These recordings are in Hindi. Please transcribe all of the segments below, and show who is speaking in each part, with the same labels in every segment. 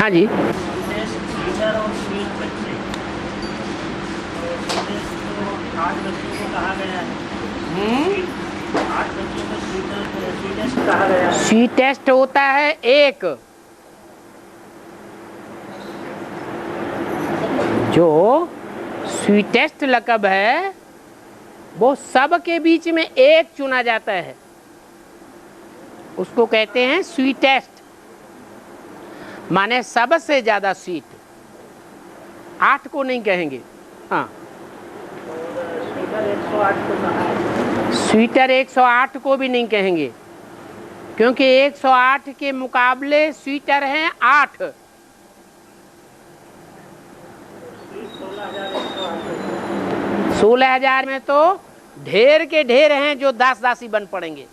Speaker 1: हाँ जी।
Speaker 2: टीचर और स्वीट बच्चे, तो आठ बच्चों को कहा गया है, 8 बच्चों को स्वीटेस्ट कहा गया है।
Speaker 1: स्वीटेस्ट होता है एक, जो स्वीटेस्ट लक़ब है वो सब के बीच में एक चुना जाता है, उसको कहते हैं स्वीटेस्ट, माने सबसे ज्यादा स्वीट। 8 को नहीं कहेंगे। हाँ,
Speaker 2: स्वीटर 108 को कहा है।
Speaker 1: स्वीटर 108 को भी नहीं कहेंगे, क्योंकि 108 के मुकाबले स्वीटर हैं 8। 16,000 में तो ढेर के ढेर हैं जो दास दासी बन पड़ेंगे।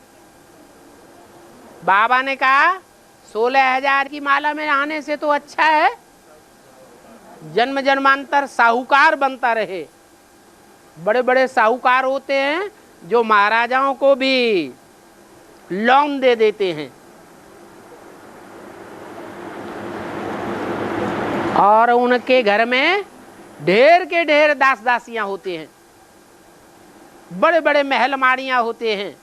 Speaker 1: बाबा ने कहा 16,000 की माला में आने से तो अच्छा है जन्म जन्मांतर साहूकार बनता रहे। बड़े बड़े साहूकार होते हैं जो महाराजाओं को भी लोन दे देते हैं, और उनके घर में ढेर के ढेर दास दासियां होते हैं, बड़े बड़े महल माड़ियां होते हैं।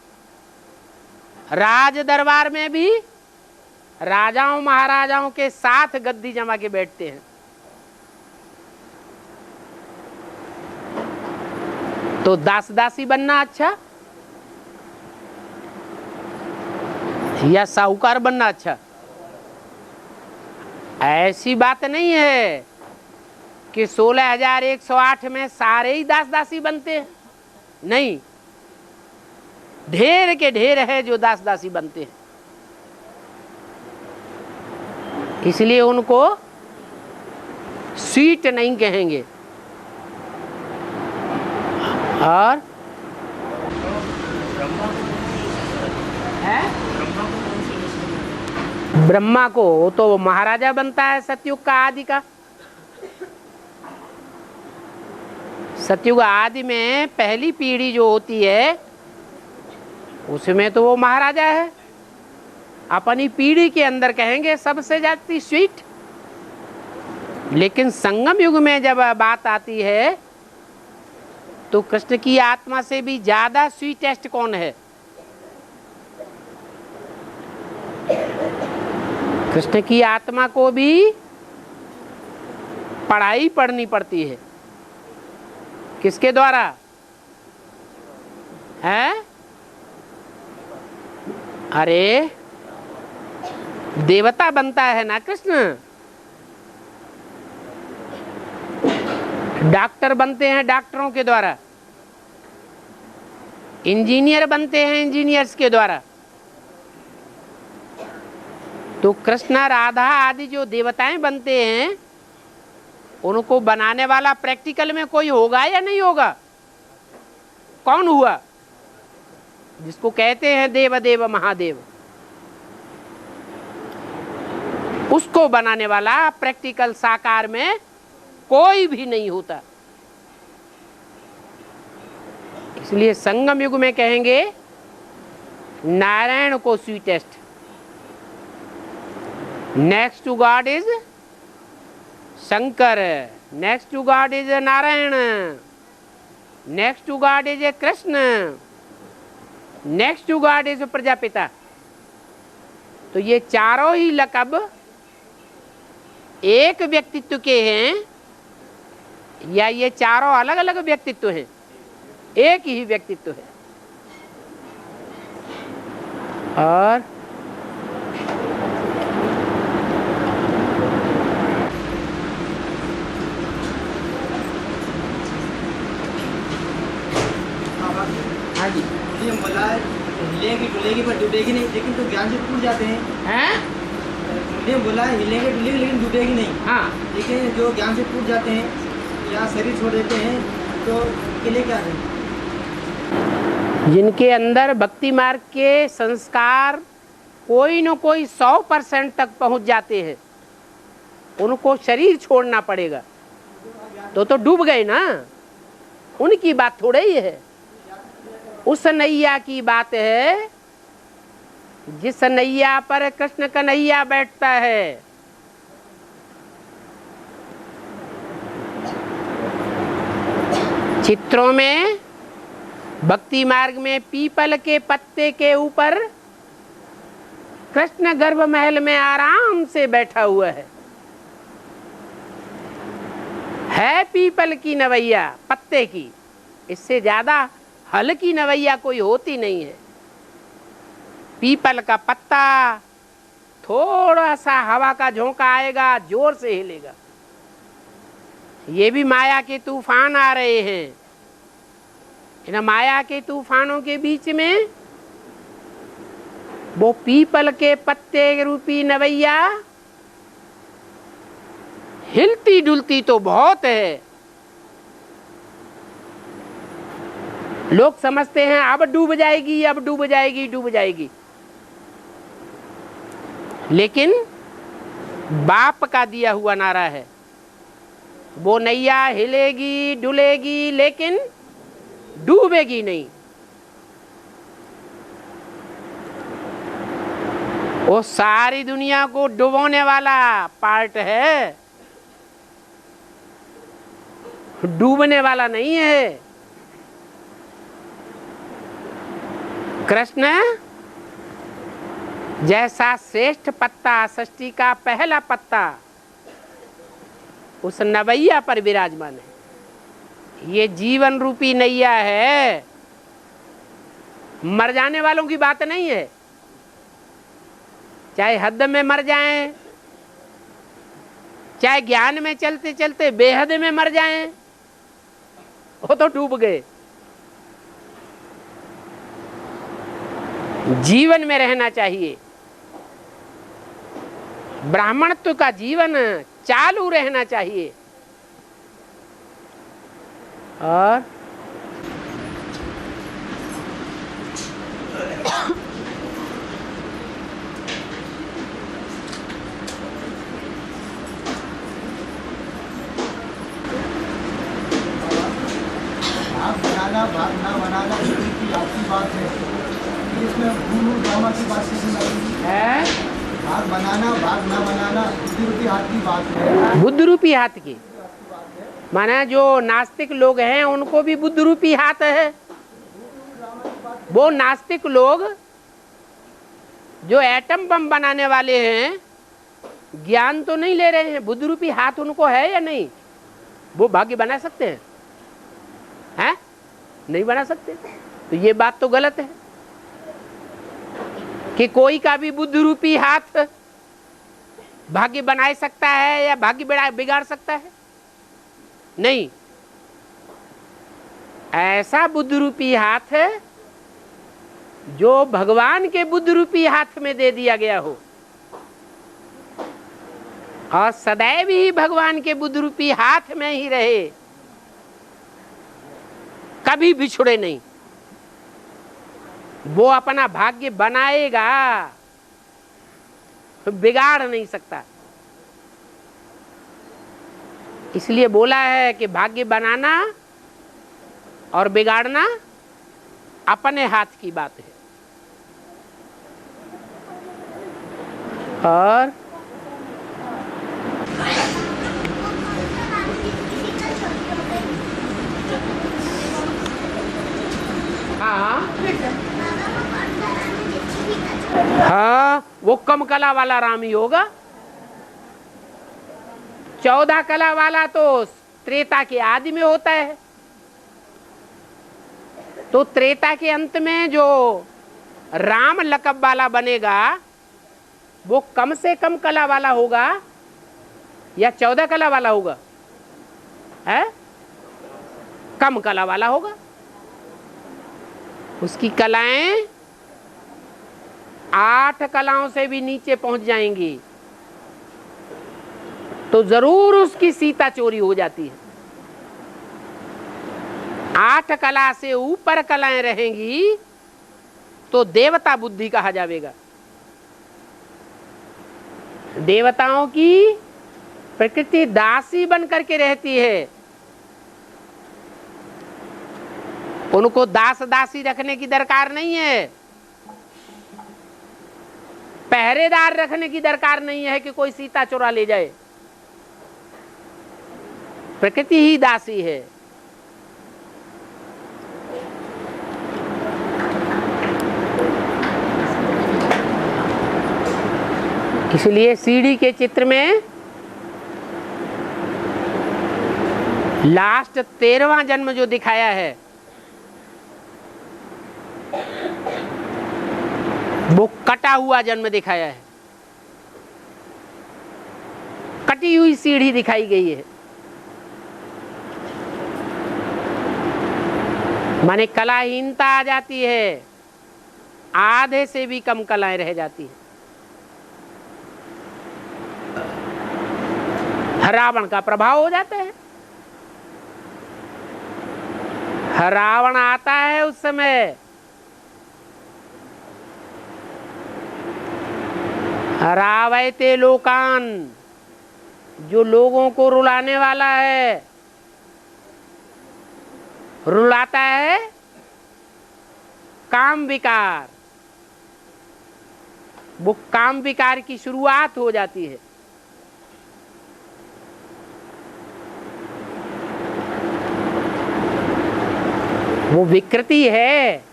Speaker 1: राज दरबार में भी राजाओं महाराजाओं के साथ गद्दी जमा के बैठते हैं। तो दास दासी बनना अच्छा या साहूकार बनना अच्छा? ऐसी बात नहीं है कि 16,108 में सारे ही दास दासी बनते हैं, नहीं, ढेर के ढेर है जो दास दासी बनते हैं। इसलिए उनको स्वीट नहीं कहेंगे। और ब्रह्मा को तो महाराजा बनता है सतयुग का आदि का। सतयुग आदि में पहली पीढ़ी जो होती है उसमें तो वो महाराजा है। अपनी पीढ़ी के अंदर कहेंगे सबसे ज्यादा स्वीट। लेकिन संगम युग में जब बात आती है तो कृष्ण की आत्मा से भी ज्यादा स्वीटेस्ट कौन है? कृष्ण की आत्मा को भी पढ़ाई पढ़नी पड़ती है। किसके द्वारा है? अरे देवता बनता है ना कृष्ण। डॉक्टर बनते हैं डॉक्टरों के द्वारा, इंजीनियर बनते हैं इंजीनियर्स के द्वारा। तो कृष्ण राधा आदि जो देवताएं बनते हैं उनको बनाने वाला प्रैक्टिकल में कोई होगा या नहीं होगा? कौन हुआ? जिसको कहते हैं देव देव महादेव, उसको बनाने वाला प्रैक्टिकल साकार में कोई भी नहीं होता। इसलिए संगम युग में कहेंगे नारायण को sweetest. Next to God is Shankar, next to God is Narayan, next to God is Krishna, next to God is Prajapita. तो ये चारों ही लक़ब एक व्यक्तित्व के हैं या ये चारों अलग अलग व्यक्तित्व हैं? एक ही व्यक्तित्व है। और हाँ जी,
Speaker 3: बोला हिलेगी डुलेगी पर डूबेगी नहीं, लेकिन तो ज्ञान से टूट जाते हैं। बोला हिलेंगे डुलेगी लेकिन डूबेगी नहीं।
Speaker 1: हाँ,
Speaker 3: लेकिन जो ज्ञान से टूट जाते हैं या शरीर छोड़ देते हैं तो के लिए क्या है?
Speaker 1: जिनके अंदर भक्ति मार्ग के संस्कार कोई न कोई 100% तक पहुंच जाते हैं उनको शरीर छोड़ना पड़ेगा। तो डूब गए ना, उनकी बात थोड़ा ही है। उस नैया की बात है जिस नैया पर कृष्ण कन्हैया बैठता है। चित्रों में भक्ति मार्ग में पीपल के पत्ते के ऊपर कृष्ण गर्भ महल में आराम से बैठा हुआ है पीपल की नवैया पत्ते की, इससे ज्यादा हल्की नवैया कोई होती नहीं है। पीपल का पत्ता थोड़ा सा हवा का झोंका आएगा जोर से हिलेगा। ये भी माया के तूफान आ रहे हैं। इन माया के तूफानों के बीच में वो पीपल के पत्ते रूपी नवैया हिलती डुलती तो बहुत है। लोग समझते हैं अब डूब जाएगी, अब डूब जाएगी, डूब जाएगी, लेकिन बाप का दिया हुआ नारा है, वो नैया हिलेगी डुलेगी लेकिन डूबेगी नहीं। वो सारी दुनिया को डुबोने वाला पार्ट है, डूबने वाला नहीं है। कृष्ण जैसा श्रेष्ठ पत्ता, सृष्टि का पहला पत्ता उस नवैया पर विराजमान है। ये जीवन रूपी नैया है, मर जाने वालों की बात नहीं है। चाहे हद में मर जाएं, चाहे ज्ञान में चलते चलते बेहद में मर जाएं, वो तो डूब गए। जीवन में रहना चाहिए, ब्राह्मणत्व का जीवन चालू रहना चाहिए। और
Speaker 3: भाग ना बनाना की आपकी बात है, इसमें गुरु ड्रामा की बात है। भाग बनाना भाग ना बनाना बुद्धि रूपी हाथ की बात है।
Speaker 1: बुद्ध रूपी हाथ की माना जो नास्तिक लोग हैं उनको भी बुद्ध रूपी हाथ है। वो नास्तिक लोग जो एटम बम बनाने वाले हैं ज्ञान तो नहीं ले रहे हैं, बुद्ध रूपी हाथ उनको है या नहीं? वो भाग्य बना सकते हैं? हैं? नहीं बना सकते। तो ये बात तो गलत है कि कोई का भी बुद्ध रूपी हाथ भाग्य बना सकता है या भाग्य बिगाड़ सकता है? नहीं। ऐसा बुद्ध रूपी हाथ है जो भगवान के बुद्ध रूपी हाथ में दे दिया गया हो और सदैव ही भगवान के बुद्ध रूपी हाथ में ही रहे, कभी बिछुड़े नहीं। वो अपना भाग्य बनाएगा, बिगाड़ नहीं सकता। इसलिए बोला है कि भाग्य बनाना और बिगाड़ना अपने हाथ की बात है। और हाँ, वो कम कला वाला राम ही होगा। 14 कला वाला तो त्रेता के आदि में होता है। तो त्रेता के अंत में जो राम लकब वाला बनेगा वो कम से कम कला वाला होगा या 14 कला वाला होगा? है? कम कला वाला होगा। उसकी कलाएं 8 कलाओं से भी नीचे पहुंच जाएंगी तो जरूर उसकी सीता चोरी हो जाती है। 8 कला से ऊपर कलाएं रहेंगी तो देवता बुद्धि कहा जाएगा। देवताओं की प्रकृति दासी बन करके रहती है, उनको दास दासी रखने की दरकार नहीं है, पहरेदार रखने की दरकार नहीं है कि कोई सीता चुरा ले जाए। प्रकृति ही दासी है। इसलिए सीढ़ी के चित्र में लास्ट 13वां जन्म जो दिखाया है वो कटा हुआ जन्म दिखाया है, कटी हुई सीढ़ी दिखाई गई है। माने कलाहीनता आ जाती है, आधे से भी कम कलाएं रह जाती है। रावण का प्रभाव हो जाता है। रावण आता है उस समय, रावयते लोकान, जो लोगों को रुलाने वाला है, रुलाता है काम विकार। वो काम विकार की शुरुआत हो जाती है। वो विकृति है।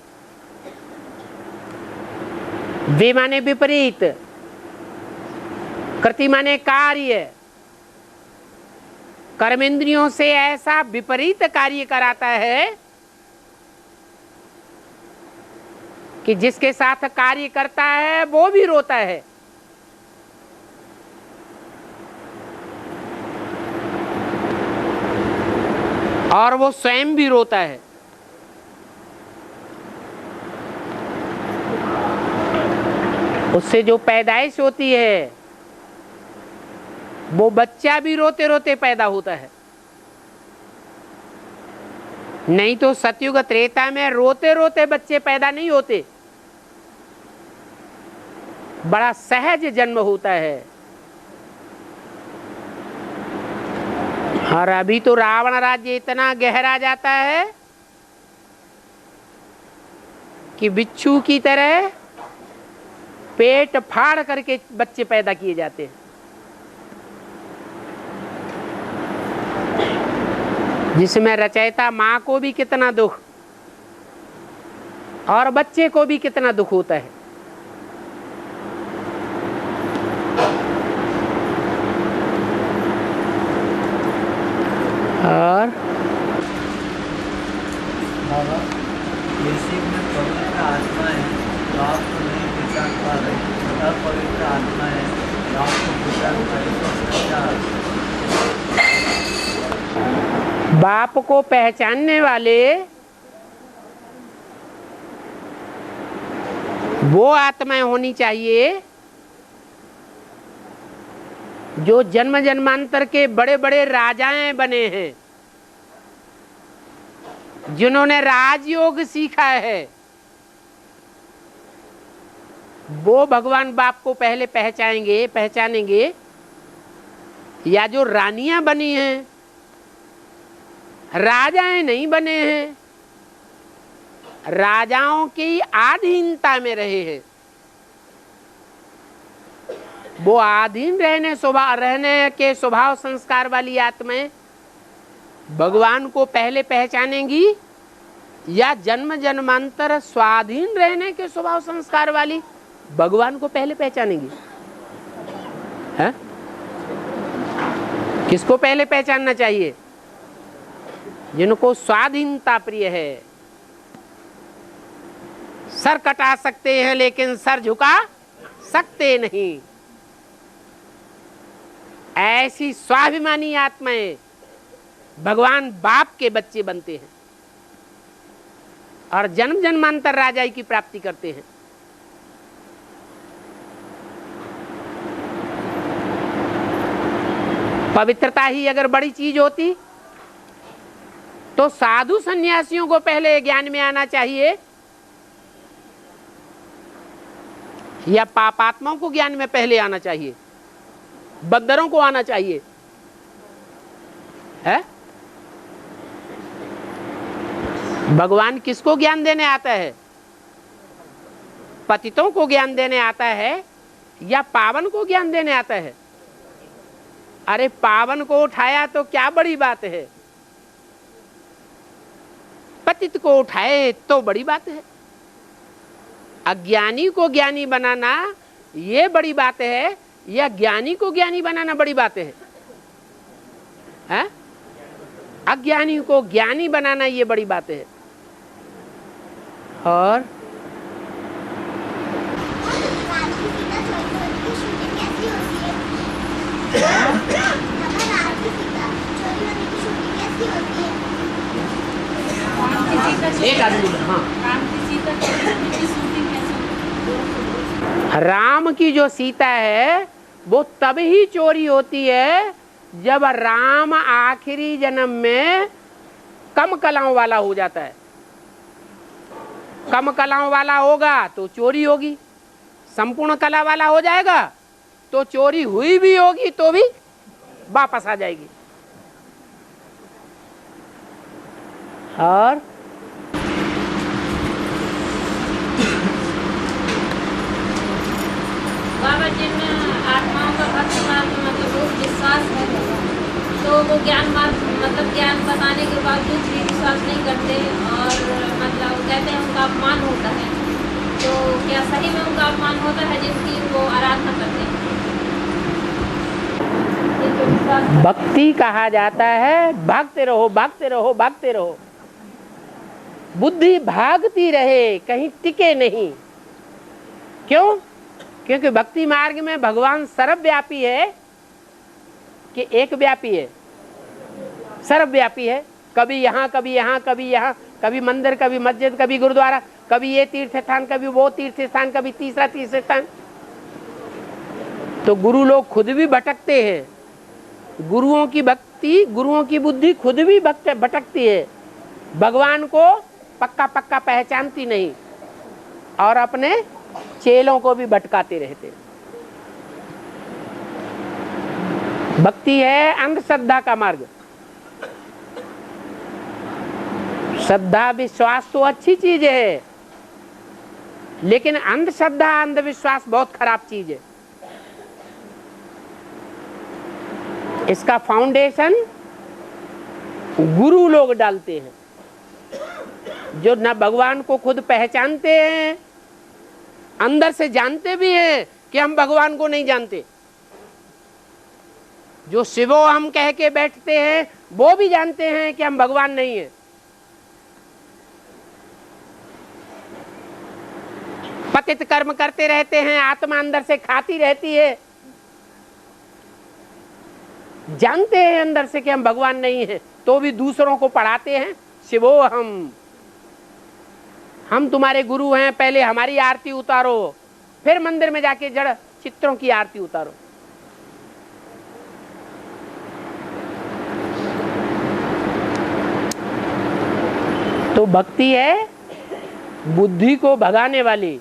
Speaker 1: वे माने विपरीत, कृति माने कार्य। कर्मेंद्रियों से ऐसा विपरीत कार्य कराता है कि जिसके साथ कार्य करता है वो भी रोता है। और वो स्वयं भी रोता है। उससे जो पैदाइश होती है वो बच्चा भी रोते रोते पैदा होता है। नहीं तो सतयुग त्रेता में रोते रोते बच्चे पैदा नहीं होते, बड़ा सहज जन्म होता है। और अभी तो रावण राज्य इतना गहरा जाता है कि बिच्छू की तरह पेट फाड़ करके बच्चे पैदा किए जाते हैं, जिसमें रचयिता माँ को भी कितना दुख और बच्चे को भी कितना दुख होता है। और
Speaker 4: बाबा, बेसिक में पवित्र आत्मा है तो आपको नहीं पहचान पा रहे, अपवित्र आत्मा है तो आपको पहचान पा रहे।
Speaker 1: बाप को पहचानने वाले वो आत्माएं होनी चाहिए जो जन्म जन्मांतर के बड़े बड़े राजाएं बने हैं, जिन्होंने राजयोग सीखा है। वो भगवान बाप को पहले पहचानेंगे। या जो रानियां बनी हैं, राजाएं नहीं बने हैं, राजाओं की आधीनता में रहे हैं। वो आधीन रहने के स्वभाव संस्कार वाली आत्माएं भगवान को पहले पहचानेंगी, या जन्म जन्मांतर स्वाधीन रहने के स्वभाव संस्कार वाली भगवान को पहले पहचानेंगी। है? किसको पहले पहचानना चाहिए? जिनको स्वाधीनता प्रिय है। सर कटा सकते हैं लेकिन सर झुका सकते नहीं, ऐसी स्वाभिमानी आत्माएं भगवान बाप के बच्चे बनते हैं और जन्म जन्मांतर राजाई की प्राप्ति करते हैं। पवित्रता ही अगर बड़ी चीज होती तो साधु सन्यासियों को पहले ज्ञान में आना चाहिए, या पापात्माओं को ज्ञान में पहले आना चाहिए, बंदरों को आना चाहिए? है? भगवान किसको ज्ञान देने आता है? पतितों को ज्ञान देने आता है या पावन को ज्ञान देने आता है? अरे पावन को उठाया तो क्या बड़ी बात है, पतित को उठाए तो बड़ी बात है। अज्ञानी को ज्ञानी बनाना ये बड़ी बात है या ज्ञानी को ज्ञानी बनाना बड़ी बात है? अज्ञानी को ज्ञानी बनाना ये बड़ी बात है। और एक आदमी, हाँ, राम की जो सीता है वो तब ही चोरी होती है जब राम आखिरी जन्म में कम कलाओं वाला हो जाता है। कम कलाओं वाला होगा तो चोरी होगी, संपूर्ण कला वाला हो जाएगा तो चोरी हुई भी होगी तो भी वापस आ जाएगी। और
Speaker 5: बाबा जिन आत्माओं का भक्त मार्ग में मतलब वो विश्वास है तो वो ज्ञान मार्ग मतलब ज्ञान बताने के बावजूद भी विश्वास नहीं करते और मतलब कहते हैं उनका अपमान होता है। तो क्या सही में उनका अपमान होता है जिसकी वो आराधना करते हैं?
Speaker 1: भक्ति कहा जाता है भागते रहो भागते रहो भागते रहो। बुद्धि भागती रहे, कहीं टिके नहीं। क्यों? क्योंकि भक्ति मार्ग में भगवान सर्वव्यापी है कि एक व्यापी है? सर्वव्यापी है। कभी यहाँ कभी यहाँ कभी यहाँ, कभी मंदिर कभी मस्जिद कभी गुरुद्वारा, कभी ये तीर्थ स्थान कभी वो तीर्थ स्थान, कभी तीसरा तीर्थ स्थान। तो गुरु लोग खुद भी भटकते हैं। गुरुओं की भक्ति, गुरुओं की बुद्धि खुद भी भटकती है, भगवान को पक्का पक्का पहचानती नहीं और अपने चेलों को भी भटकाते रहते। भक्ति है अंधश्रद्धा का मार्ग। श्रद्धा विश्वास तो अच्छी चीज है, लेकिन अंधश्रद्धा अंधविश्वास बहुत खराब चीज है। इसका फाउंडेशन गुरु लोग डालते हैं जो न भगवान को खुद पहचानते हैं, अंदर से जानते भी हैं कि हम भगवान को नहीं जानते। जो शिवो हम कह के बैठते हैं वो भी जानते हैं कि हम भगवान नहीं हैं। पतित कर्म करते रहते हैं, आत्मा अंदर से खाती रहती है, जानते हैं अंदर से कि हम भगवान नहीं हैं, तो भी दूसरों को पढ़ाते हैं शिवो हम तुम्हारे गुरु हैं, पहले हमारी आरती उतारो, फिर मंदिर में जाके जड़ चित्रों की आरती उतारो। तो भक्ति है बुद्धि को भगाने वाली।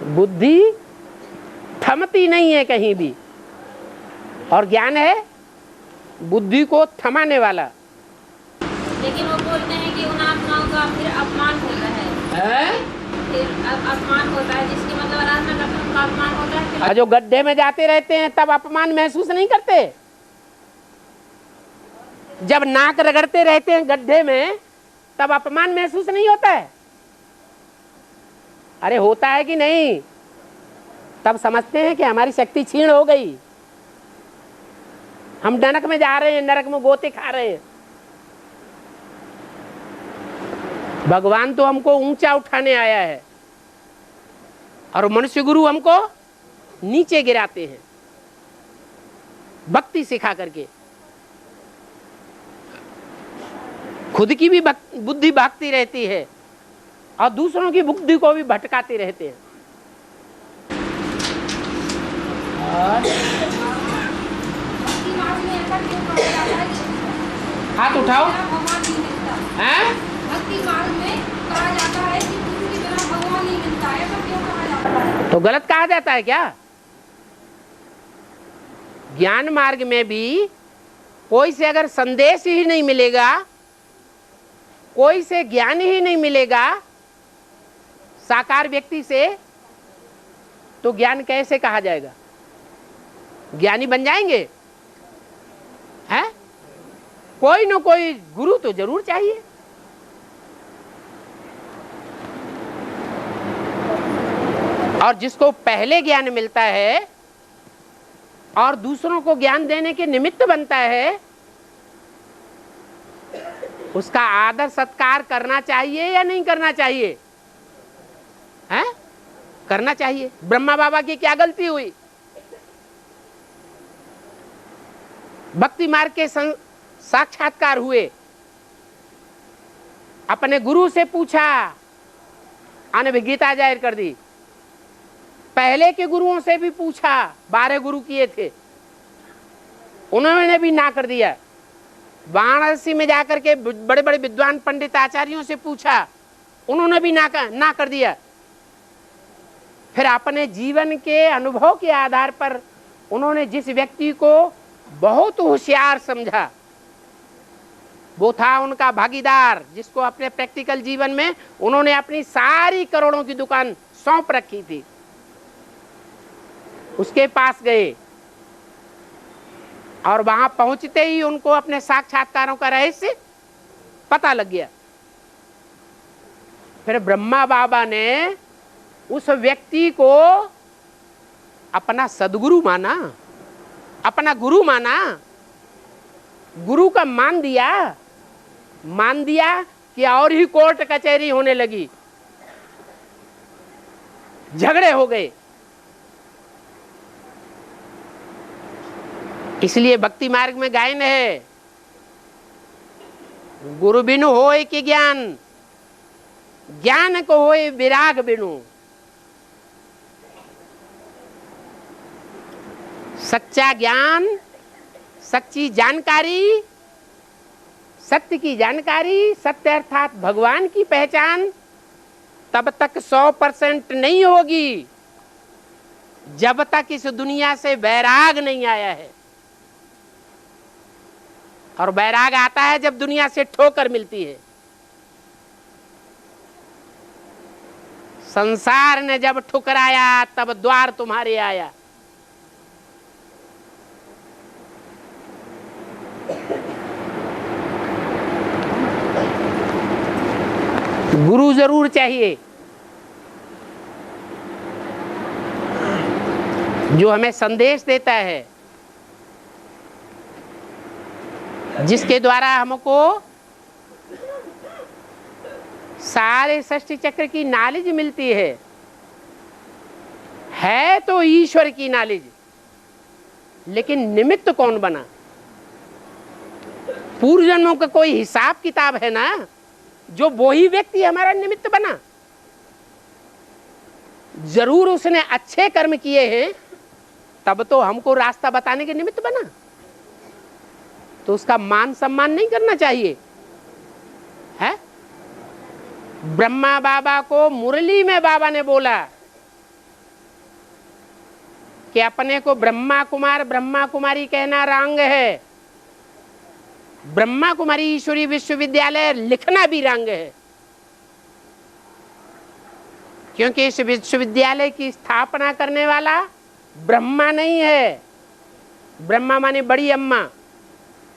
Speaker 1: बुद्धि थमती नहीं है कहीं भी, और ज्ञान है बुद्धि को थमाने वाला।
Speaker 5: लेकिन वो बोलते हैं कि उन आत्माओं का फिर अपमान होता है, फिर अपमान होता है, जिसकी मतलब आराधना करते हैं उनका अपमान होता है।
Speaker 1: और जो गड्ढे में जाते रहते हैं तब अपमान महसूस नहीं करते? जब नाक रगड़ते रहते हैं गड्ढे में तब अपमान महसूस नहीं होता है? अरे होता है कि नहीं? तब समझते हैं कि हमारी शक्ति क्षीण हो गई, हम नरक में जा रहे हैं, नरक में गोते खा रहे हैं। भगवान तो हमको ऊंचा उठाने आया है और मनुष्य गुरु हमको नीचे गिराते हैं भक्ति सिखा करके। खुद की भी बुद्धि भागती रहती है और दूसरों की बुद्धि को भी भटकाते रहते हैं। हाथ उठाओ।
Speaker 5: भक्ति मार्ग में कहा जाता है कि गुरु के बिना भगवान नहीं मिलता है, तो क्यों कहा जाता है?
Speaker 1: तो गलत कहा जाता है क्या? ज्ञान मार्ग में भी कोई से अगर संदेश ही नहीं मिलेगा, कोई से ज्ञान ही नहीं मिलेगा साकार व्यक्ति से, तो ज्ञान कैसे कहा जाएगा? ज्ञानी बन जाएंगे? हैं? कोई न कोई गुरु तो जरूर चाहिए। और जिसको पहले ज्ञान मिलता है और दूसरों को ज्ञान देने के निमित्त बनता है, उसका आदर सत्कार करना चाहिए या नहीं करना चाहिए? हैं? करना चाहिए। ब्रह्मा बाबा की क्या गलती हुई? भक्ति मार्ग के साक्षात्कार हुए, अपने गुरु से पूछा, अनभिज्ञता जाहिर कर दी। पहले के गुरुओं से भी पूछा, 12 गुरु किए थे, उन्होंने भी ना कर दिया। वाराणसी में जाकर के बड़े बड़े विद्वान पंडित आचार्यों से पूछा, उन्होंने भी ना कर दिया। फिर अपने जीवन के अनुभव के आधार पर उन्होंने जिस व्यक्ति को बहुत होशियार समझा, वो था उनका भागीदार, जिसको अपने प्रैक्टिकल जीवन में उन्होंने अपनी सारी करोड़ों की दुकान सौंप रखी थी। उसके पास गए और वहां पहुंचते ही उनको अपने साक्षात्कारों का रहस्य पता लग गया। फिर ब्रह्मा बाबा ने उस व्यक्ति को अपना सदगुरु माना, अपना गुरु माना, गुरु का मान दिया कि और ही कोर्ट कचहरी होने लगी, झगड़े हो गए। इसलिए भक्ति मार्ग में गायन है, गुरु बिनु होए कि ज्ञान, ज्ञान को होए विराग बिनु। सच्चा ज्ञान, सच्ची जानकारी, सत्य की जानकारी, सत्य अर्थात भगवान की पहचान तब तक 100% नहीं होगी जब तक इस दुनिया से वैराग नहीं आया है। और वैराग आता है जब दुनिया से ठोकर मिलती है। संसार ने जब ठुकराया तब द्वार तुम्हारे आया। गुरु जरूर चाहिए जो हमें संदेश देता है, जिसके द्वारा हमको सारे सृष्टि चक्र की नॉलेज मिलती है तो ईश्वर की नॉलेज, लेकिन निमित्त कौन बना? पूर्व जन्मों का कोई हिसाब किताब है ना, जो वही व्यक्ति हमारा निमित्त बना। जरूर उसने अच्छे कर्म किए हैं, तब तो हमको रास्ता बताने के निमित्त बना। तो उसका मान सम्मान नहीं करना चाहिए है? ब्रह्मा बाबा को मुरली में बाबा ने बोला कि अपने को ब्रह्मा कुमार ब्रह्मा कुमारी कहना रंग है, ब्रह्मा कुमारी ईश्वरी विश्वविद्यालय लिखना भी रंग है, क्योंकि इस विश्वविद्यालय की स्थापना करने वाला ब्रह्मा नहीं है। ब्रह्मा माने बड़ी अम्मा,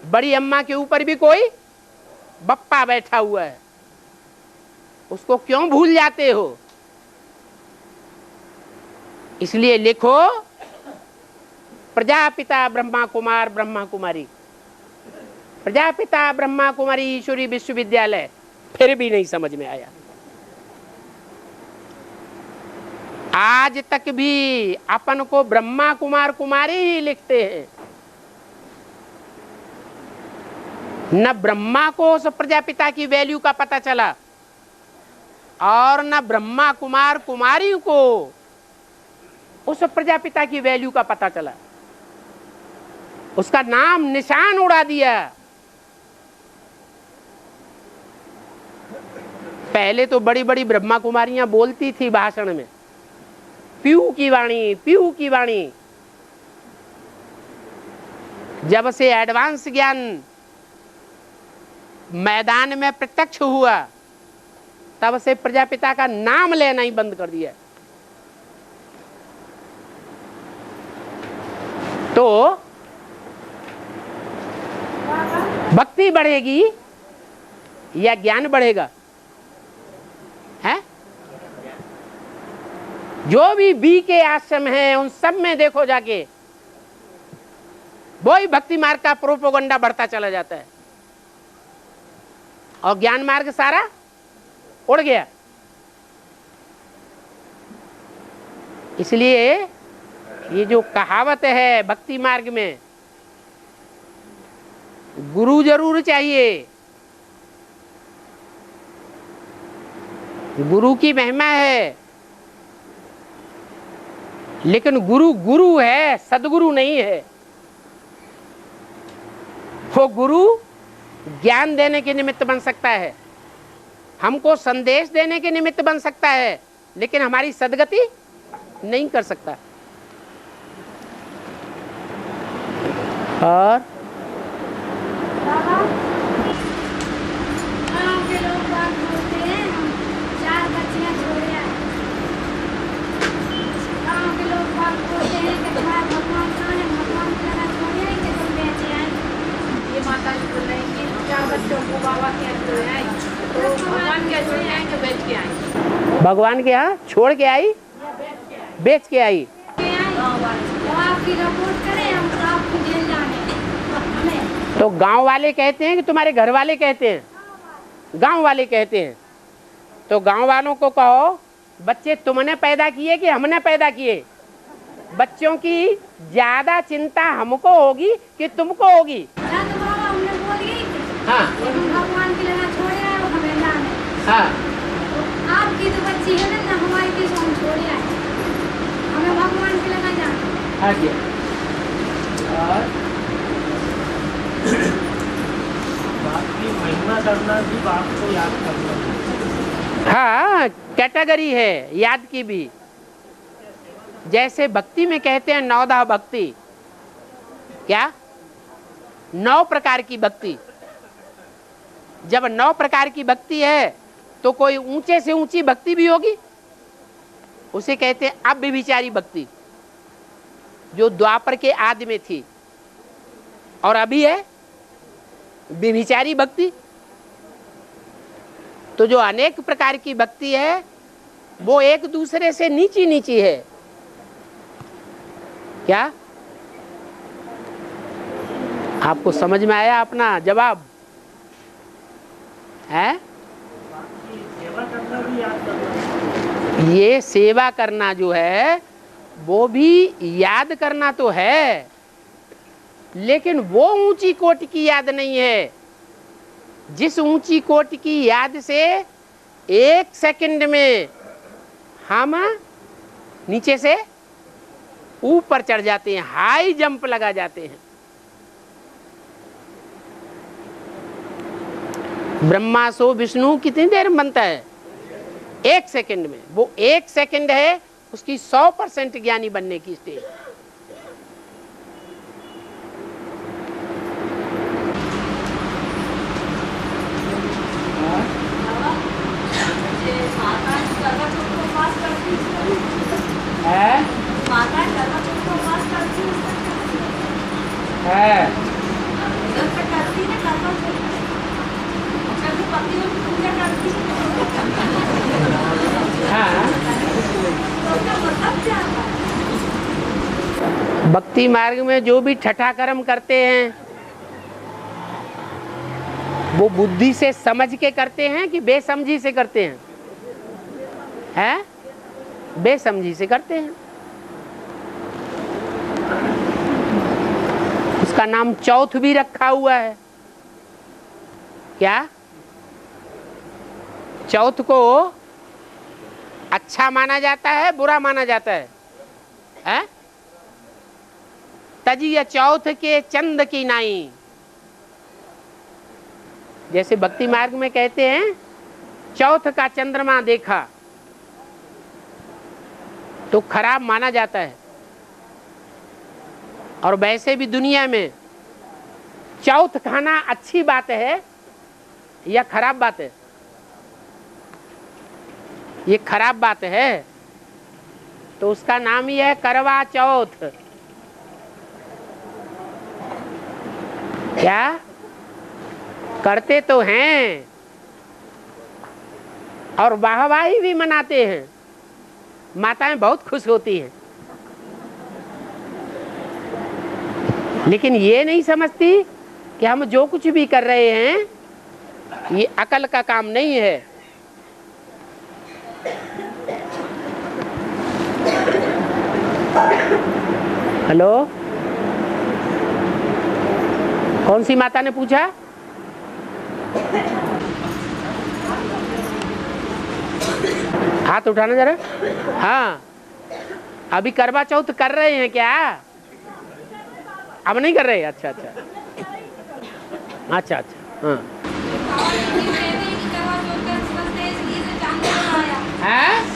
Speaker 1: बड़ी अम्मा के ऊपर भी कोई बप्पा बैठा हुआ है, उसको क्यों भूल जाते हो? इसलिए लिखो प्रजापिता ब्रह्मा कुमार ब्रह्मा कुमारी, प्रजापिता ब्रह्मा कुमारी ईश्वरी विश्वविद्यालय। फिर भी नहीं समझ में आया। आज तक भी अपन को ब्रह्मा कुमार कुमारी ही लिखते हैं। न ब्रह्मा को उस प्रजापिता की वैल्यू का पता चला और न ब्रह्मा कुमार कुमारी को उस प्रजापिता की वैल्यू का पता चला। उसका नाम निशान उड़ा दिया। पहले तो बड़ी बड़ी ब्रह्मा कुमारियां बोलती थी भाषण में, पीहू की वाणी, पीहू की वाणी। जब से एडवांस ज्ञान मैदान में प्रत्यक्ष हुआ, तब से प्रजापिता का नाम लेना ही बंद कर दिया। तो भक्ति बढ़ेगी या ज्ञान बढ़ेगा? है जो भी बी के आश्रम हैं उन सब में देखो जाके वही भक्ति मार्ग का प्रोपोगंडा बढ़ता चला जाता है और ज्ञान मार्ग सारा उड़ गया। इसलिए ये जो कहावत है भक्ति मार्ग में, गुरु जरूर चाहिए, गुरु की महिमा है, लेकिन गुरु गुरु है, सदगुरु नहीं है। वो गुरु ज्ञान देने के निमित्त बन सकता है, हमको संदेश देने के निमित्त बन सकता है, लेकिन हमारी सदगति नहीं कर सकता। और
Speaker 6: गाँव के लोग बात बोलते हैं हम 4 बच्चियां छोड़े आए। गाँव के लोग बात बोलते हैं कि तुम्हारा भगवान कहाँ है, भगवान के लगा छोड़े आए कि तुम बेचे आए।
Speaker 5: ये माता जी बोल रही है कि 4 बच्चों को बाबा के यहाँ छोड़ आए, तो भगवान के छोड़ आए कि बेच के आए?
Speaker 1: भगवान के यहाँ छोड़ के आई, बेच के आई।
Speaker 6: जब आपकी रिपोर्ट करें हम तो आपको जेल जाने हमें।
Speaker 1: तो गांव वाले कहते हैं कि तुम्हारे घर वाले कहते हैं? गांव वाले कहते हैं। तो गांव वालों को कहो बच्चे तुमने पैदा किए कि हमने पैदा किए? बच्चों की ज्यादा चिंता हमको होगी कि तुमको होगी?
Speaker 6: या तो बाबा हमने बोल गई कि
Speaker 1: हाँ
Speaker 6: हम भगवान की लगा छोड़े आए वो हमें जाने।
Speaker 1: हाँ।
Speaker 6: आपकी तो बच्ची है ना हमारी की हम छोड़े आए, हमें भगवान की लगा जाने।
Speaker 1: हाँ जी। और
Speaker 2: बाप की महिमा करना भी बाप को याद करना।
Speaker 1: हाँ, कैटेगरी है याद की भी। जैसे भक्ति में कहते हैं 9 भक्ति, क्या 9 प्रकार की भक्ति। जब 9 प्रकार की भक्ति है तो कोई ऊंचे से ऊंची भक्ति भी होगी, उसे कहते हैं अव्यभिचारी भक्ति, जो द्वापर के आदि में थी और अभी है व्यभिचारी भक्ति। तो जो अनेक प्रकार की भक्ति है वो एक दूसरे से नीची नीची है। क्या आपको समझ में आया अपना जवाब है?
Speaker 2: सेवा करना भी याद करना।
Speaker 1: ये सेवा करना जो है वो भी याद करना तो है, लेकिन वो ऊंची कोटि की याद नहीं है जिस ऊंची कोटि की याद से 1 सेकंड में हम नीचे से ऊपर चढ़ जाते हैं, हाई जंप लगा जाते हैं। ब्रह्मा सो विष्णु कितनी देर में बनता है? 1 सेकंड में। वो 1 सेकंड है उसकी 100% ज्ञानी बनने की स्टेज। भक्ति मार्ग में जो भी ठठा कर्म करते हैं वो बुद्धि से समझ के करते हैं कि बेसमझी से करते हैं? हैं? बेसमझी से करते हैं। उसका नाम चौथ भी रखा हुआ है। क्या चौथ को अच्छा माना जाता है, बुरा माना जाता है? हैं? तजिया चौथ के चंद की नाई। जैसे भक्ति मार्ग में कहते हैं चौथ का चंद्रमा देखा तो खराब माना जाता है। और वैसे भी दुनिया में चौथ खाना अच्छी बात है या खराब बात है? ये खराब बात है, तो उसका नाम ही है करवा चौथ। क्या करते तो हैं और वाहवाही भी मनाते हैं, माताएं बहुत खुश होती हैं, लेकिन ये नहीं समझती कि हम जो कुछ भी कर रहे हैं ये अकल का काम नहीं है। हेलो, कौन सी माता ने पूछा? हाथ उठाना जरा। हाँ, अभी करवा चौथ कर रहे हैं क्या? अब नहीं कर रहे? अच्छा अच्छा अच्छा अच्छा। हाँ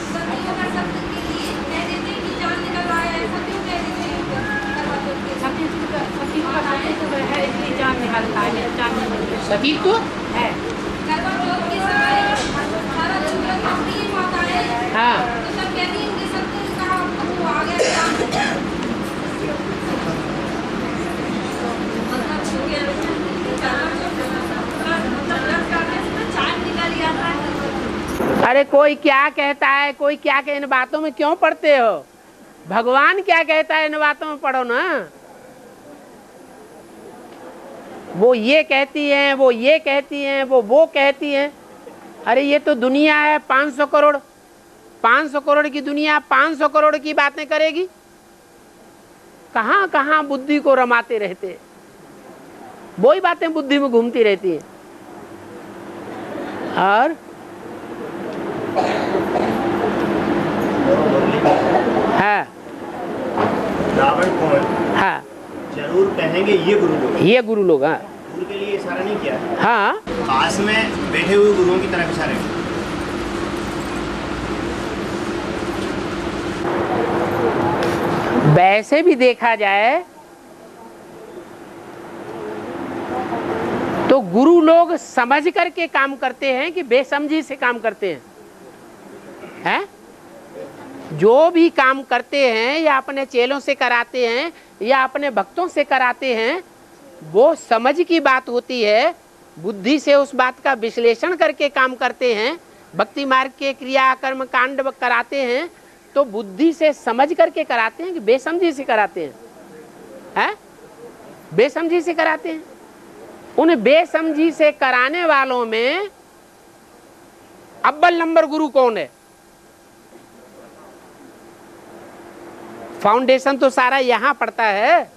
Speaker 1: सतीत्व तो है। हाँ अरे कोई क्या कहता है, कोई क्या कहता है, इन बातों में क्यों पढ़ते हो? भगवान क्या कहता है इन बातों में पढ़ो ना। वो ये कहती हैं, वो ये कहती हैं, वो कहती हैं। अरे ये तो दुनिया है 500 करोड़, 500 करोड़ की दुनिया 500 करोड़ की बातें करेगी। कहाँ कहाँ बुद्धि को रमाते रहते, वही बातें बुद्धि में घूमती रहती हैं। और हाँ
Speaker 2: रावण कौन?
Speaker 1: हाँ
Speaker 2: जरूर कहेंगे ये गुरु लोग,
Speaker 1: ये गुरु लोग। हाँ
Speaker 2: गुरु के लिए इशारा नहीं किया।
Speaker 1: हाँ
Speaker 2: पास में बैठे हुए गुरुओं की तरफ इशारे।
Speaker 1: वैसे भी देखा जाए तो गुरु लोग समझ करके काम करते हैं कि बेसमझी से काम करते हैं? जो भी काम करते हैं या अपने चेलों से कराते हैं या अपने भक्तों से कराते हैं, वो समझ की बात होती है। बुद्धि से उस बात का विश्लेषण करके काम करते हैं। भक्ति मार्ग के क्रिया कर्म कांड कराते हैं तो बुद्धि से समझ करके कराते हैं कि बेसमझी से कराते हैं? बेसमझी से कराते हैं। उन बेसमझी से कराने वालों में अव्वल नंबर गुरु कौन है? फाउंडेशन तो सारा यहां पड़ता है।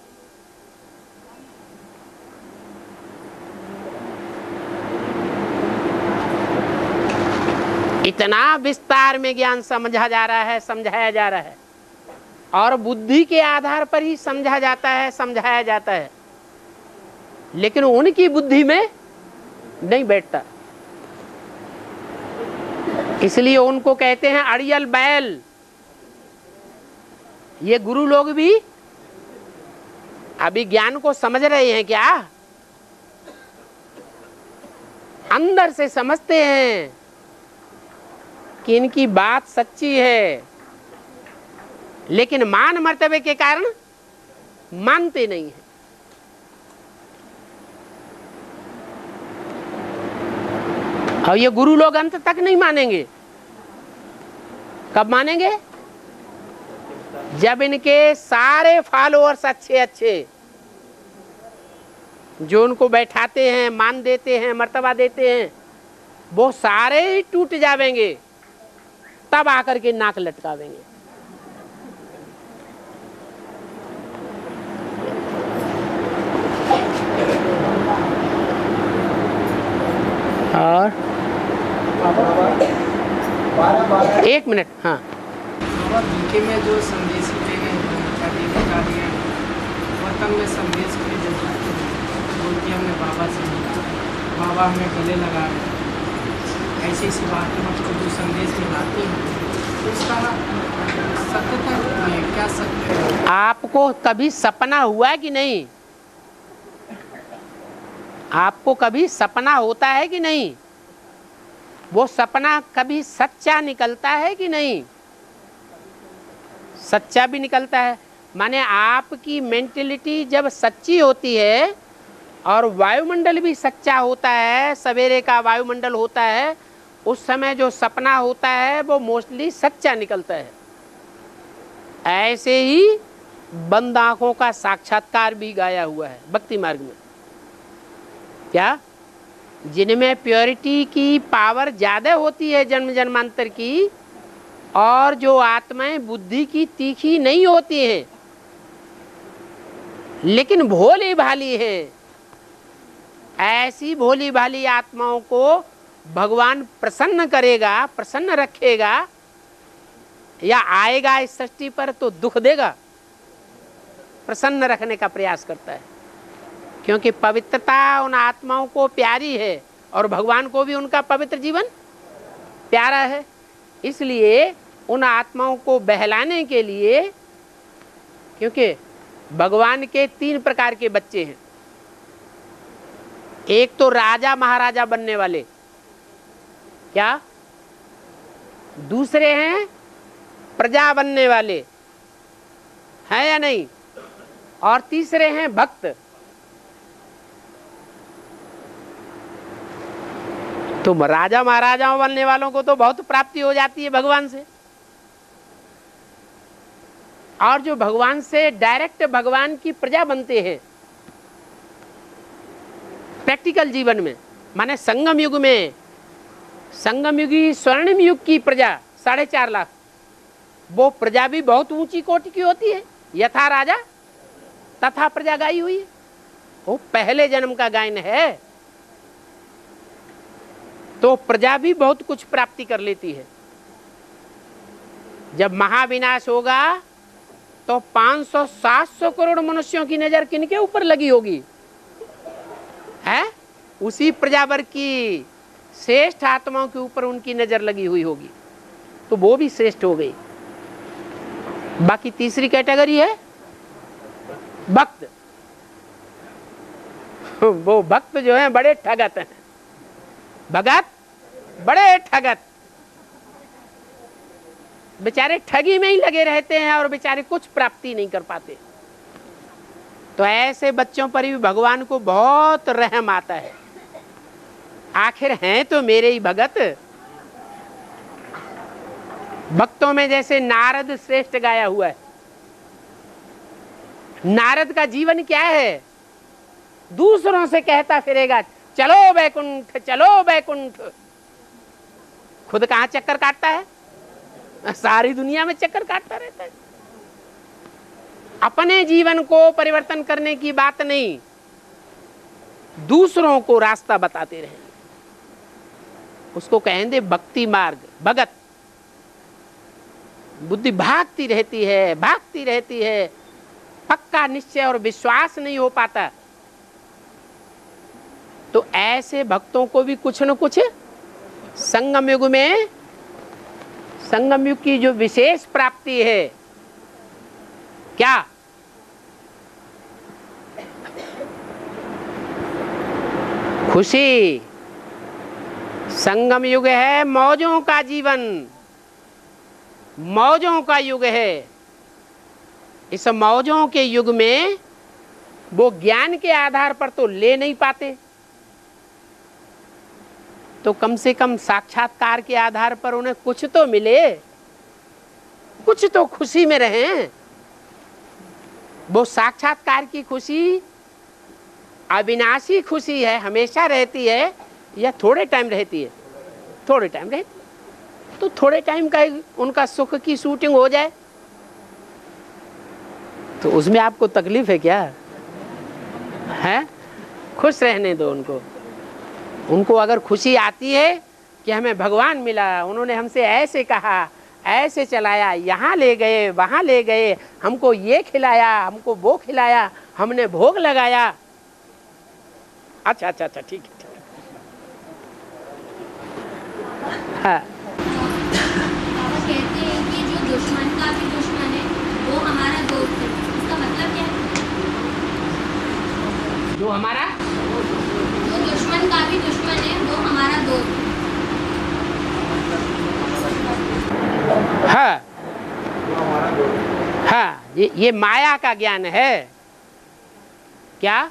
Speaker 1: इतना विस्तार में ज्ञान समझा जा रहा है, समझाया जा रहा है, और बुद्धि के आधार पर ही समझा जाता है, समझाया जाता है, लेकिन उनकी बुद्धि में नहीं बैठता। इसलिए उनको कहते हैं अड़ियल बैल। ये गुरु लोग भी अभी ज्ञान को समझ रहे हैं क्या? अंदर से समझते हैं कि इनकी बात सच्ची है, लेकिन मान मर्तबे के कारण मानते नहीं हैं। और ये गुरु लोग अंत तक नहीं मानेंगे। कब मानेंगे? जब इनके सारे फॉलोअर्स अच्छे अच्छे जो उनको बैठाते हैं, मान देते हैं, मर्तबा देते हैं, वो सारे ही टूट जावेंगे, तब आकर के नाक लटकावेंगे। और 1 मिनट। हाँ
Speaker 7: बाबा बीके में जो संदेश ले गए वतन में संदेश के लिए जब बोल के हमने बाबा से मिला, बाबा हमें गले लगा रहे, ऐसी ऐसी बातें मतलब जो संदेश मिलाती हैं, तो उसका सत्यता है क्या? सत्य है?
Speaker 1: आपको कभी सपना हुआ कि नहीं? आपको कभी सपना होता है कि नहीं? वो सपना कभी सच्चा निकलता है कि नहीं? सच्चा भी निकलता है। माने आपकी मेंटलिटी जब सच्ची होती है और वायुमंडल भी सच्चा होता है, सवेरे का वायुमंडल होता है, उस समय जो सपना होता है वो मोस्टली सच्चा निकलता है। ऐसे ही बंद आंखों का साक्षात्कार भी गाया हुआ है भक्ति मार्ग में। क्या? जिनमें प्योरिटी की पावर ज्यादा होती है जन्म जन्मांतर की, और जो आत्माएं बुद्धि की तीखी नहीं होती हैं लेकिन भोली भाली हैं, ऐसी भोली भाली आत्माओं को भगवान प्रसन्न करेगा, प्रसन्न रखेगा, या आएगा इस सृष्टि पर तो दुख देगा, प्रसन्न रखने का प्रयास करता है। क्योंकि पवित्रता उन आत्माओं को प्यारी है और भगवान को भी उनका पवित्र जीवन प्यारा है। इसलिए उन आत्माओं को बहलाने के लिए, क्योंकि भगवान के 3 प्रकार के बच्चे हैं। एक तो राजा महाराजा बनने वाले, क्या? दूसरे हैं प्रजा बनने वाले, है या नहीं? और तीसरे हैं भक्त। तो राजा महाराजाओं बनने वालों को तो बहुत प्राप्ति हो जाती है भगवान से, और जो भगवान से डायरेक्ट भगवान की प्रजा बनते हैं प्रैक्टिकल जीवन में, माने संगम युग में, संगम युगी स्वर्णिम युग की प्रजा 4.5 लाख, वो प्रजा भी बहुत ऊंची कोटि की होती है। यथा राजा तथा प्रजा गाई हुई है, वो पहले जन्म का गायन है। तो प्रजा भी बहुत कुछ प्राप्ति कर लेती है। जब महाविनाश होगा तो 500-700 करोड़ मनुष्यों की नजर किनके ऊपर लगी होगी? है उसी प्रजावर की श्रेष्ठ आत्माओं के ऊपर उनकी नजर लगी हुई होगी, तो वो भी श्रेष्ठ हो गई। बाकी तीसरी कैटेगरी है भक्त। वो भक्त जो है बड़े ठगत हैं, भगत बड़े ठगत, बेचारे ठगी में ही लगे रहते हैं और बेचारे कुछ प्राप्ति नहीं कर पाते। तो ऐसे बच्चों पर भी भगवान को बहुत रहम आता है। आखिर हैं तो मेरे ही भगत। भक्तों में जैसे नारद श्रेष्ठ गाया हुआ है। नारद का जीवन क्या है? दूसरों से कहता फिरेगा चलो बैकुंठ, चलो बैकुंठ। खुद कहां चक्कर काटता है? सारी दुनिया में चक्कर काटता रहता है। अपने जीवन को परिवर्तन करने की बात नहीं, दूसरों को रास्ता बताते रहे, उसको कहेंगे भक्ति मार्ग, भगत। बुद्धि भागती रहती है, भागती रहती है, पक्का निश्चय और विश्वास नहीं हो पाता। तो ऐसे भक्तों को भी कुछ न कुछ संगम युग में, संगम युग की जो विशेष प्राप्ति है, क्या? खुशी। संगम युग है मौजों का जीवन, मौजों का युग है। इस मौजों के युग में वो ज्ञान के आधार पर तो ले नहीं पाते, तो कम से कम साक्षात्कार के आधार पर उन्हें कुछ तो मिले, कुछ तो खुशी में रहें। वो साक्षात्कार की खुशी अविनाशी खुशी है, हमेशा रहती है या थोड़े टाइम रहती है? थोड़े टाइम रहती। तो थोड़े टाइम का उनका सुख की शूटिंग हो जाए तो उसमें आपको तकलीफ है क्या? है? खुश रहने दो उनको। उनको अगर खुशी आती है कि हमें भगवान मिला, उन्होंने हमसे ऐसे कहा, ऐसे चलाया, यहाँ ले गए, वहाँ ले गए, हमको ये खिलाया, हमको वो खिलाया, हमने भोग लगाया। अच्छा अच्छा अच्छा, ठीक है, ठीक है। हाँ,
Speaker 5: बाबा कहते हैं कि जो दुश्मन का भी दुश्मन है वो हमारा दोस्त है, इसका मतलब क्या है?
Speaker 1: जो हमारा,
Speaker 5: जो दुश्मन का भी दुश्मन है वो हमारा दोस्त है।
Speaker 1: हाँ हाँ, ये माया का ज्ञान है। क्या?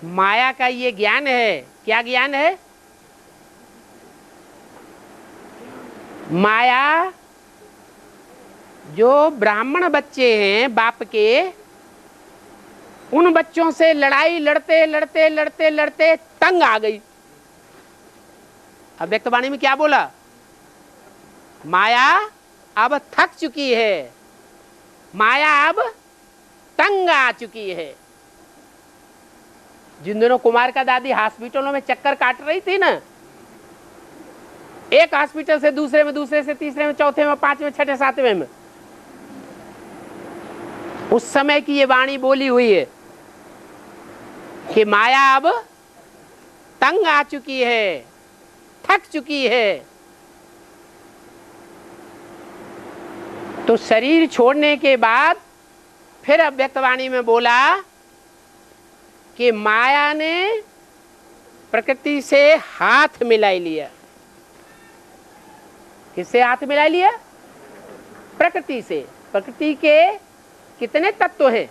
Speaker 1: माया का ये ज्ञान है। क्या ज्ञान है? माया जो ब्राह्मण बच्चे हैं बाप के, उन बच्चों से लड़ाई लड़ते लड़ते लड़ते लड़ते तंग आ गई। अब व्यक्तवाणी में क्या बोला? माया अब थक चुकी है, माया अब तंग आ चुकी है। जिन दिनों कुमार का दादी हॉस्पिटलों में चक्कर काट रही थी ना, एक हॉस्पिटल से दूसरे में, दूसरे से तीसरे में, चौथे में, पांचवें, छठे, सातवें में, उस समय की ये वाणी बोली हुई है कि माया अब तंग आ चुकी है, थक चुकी है। तो शरीर छोड़ने के बाद फिर अव्यक्तवाणी में बोला कि माया ने प्रकृति से हाथ मिला लिया। किससे हाथ मिला लिया? प्रकृति से। प्रकृति के कितने तत्व हैं?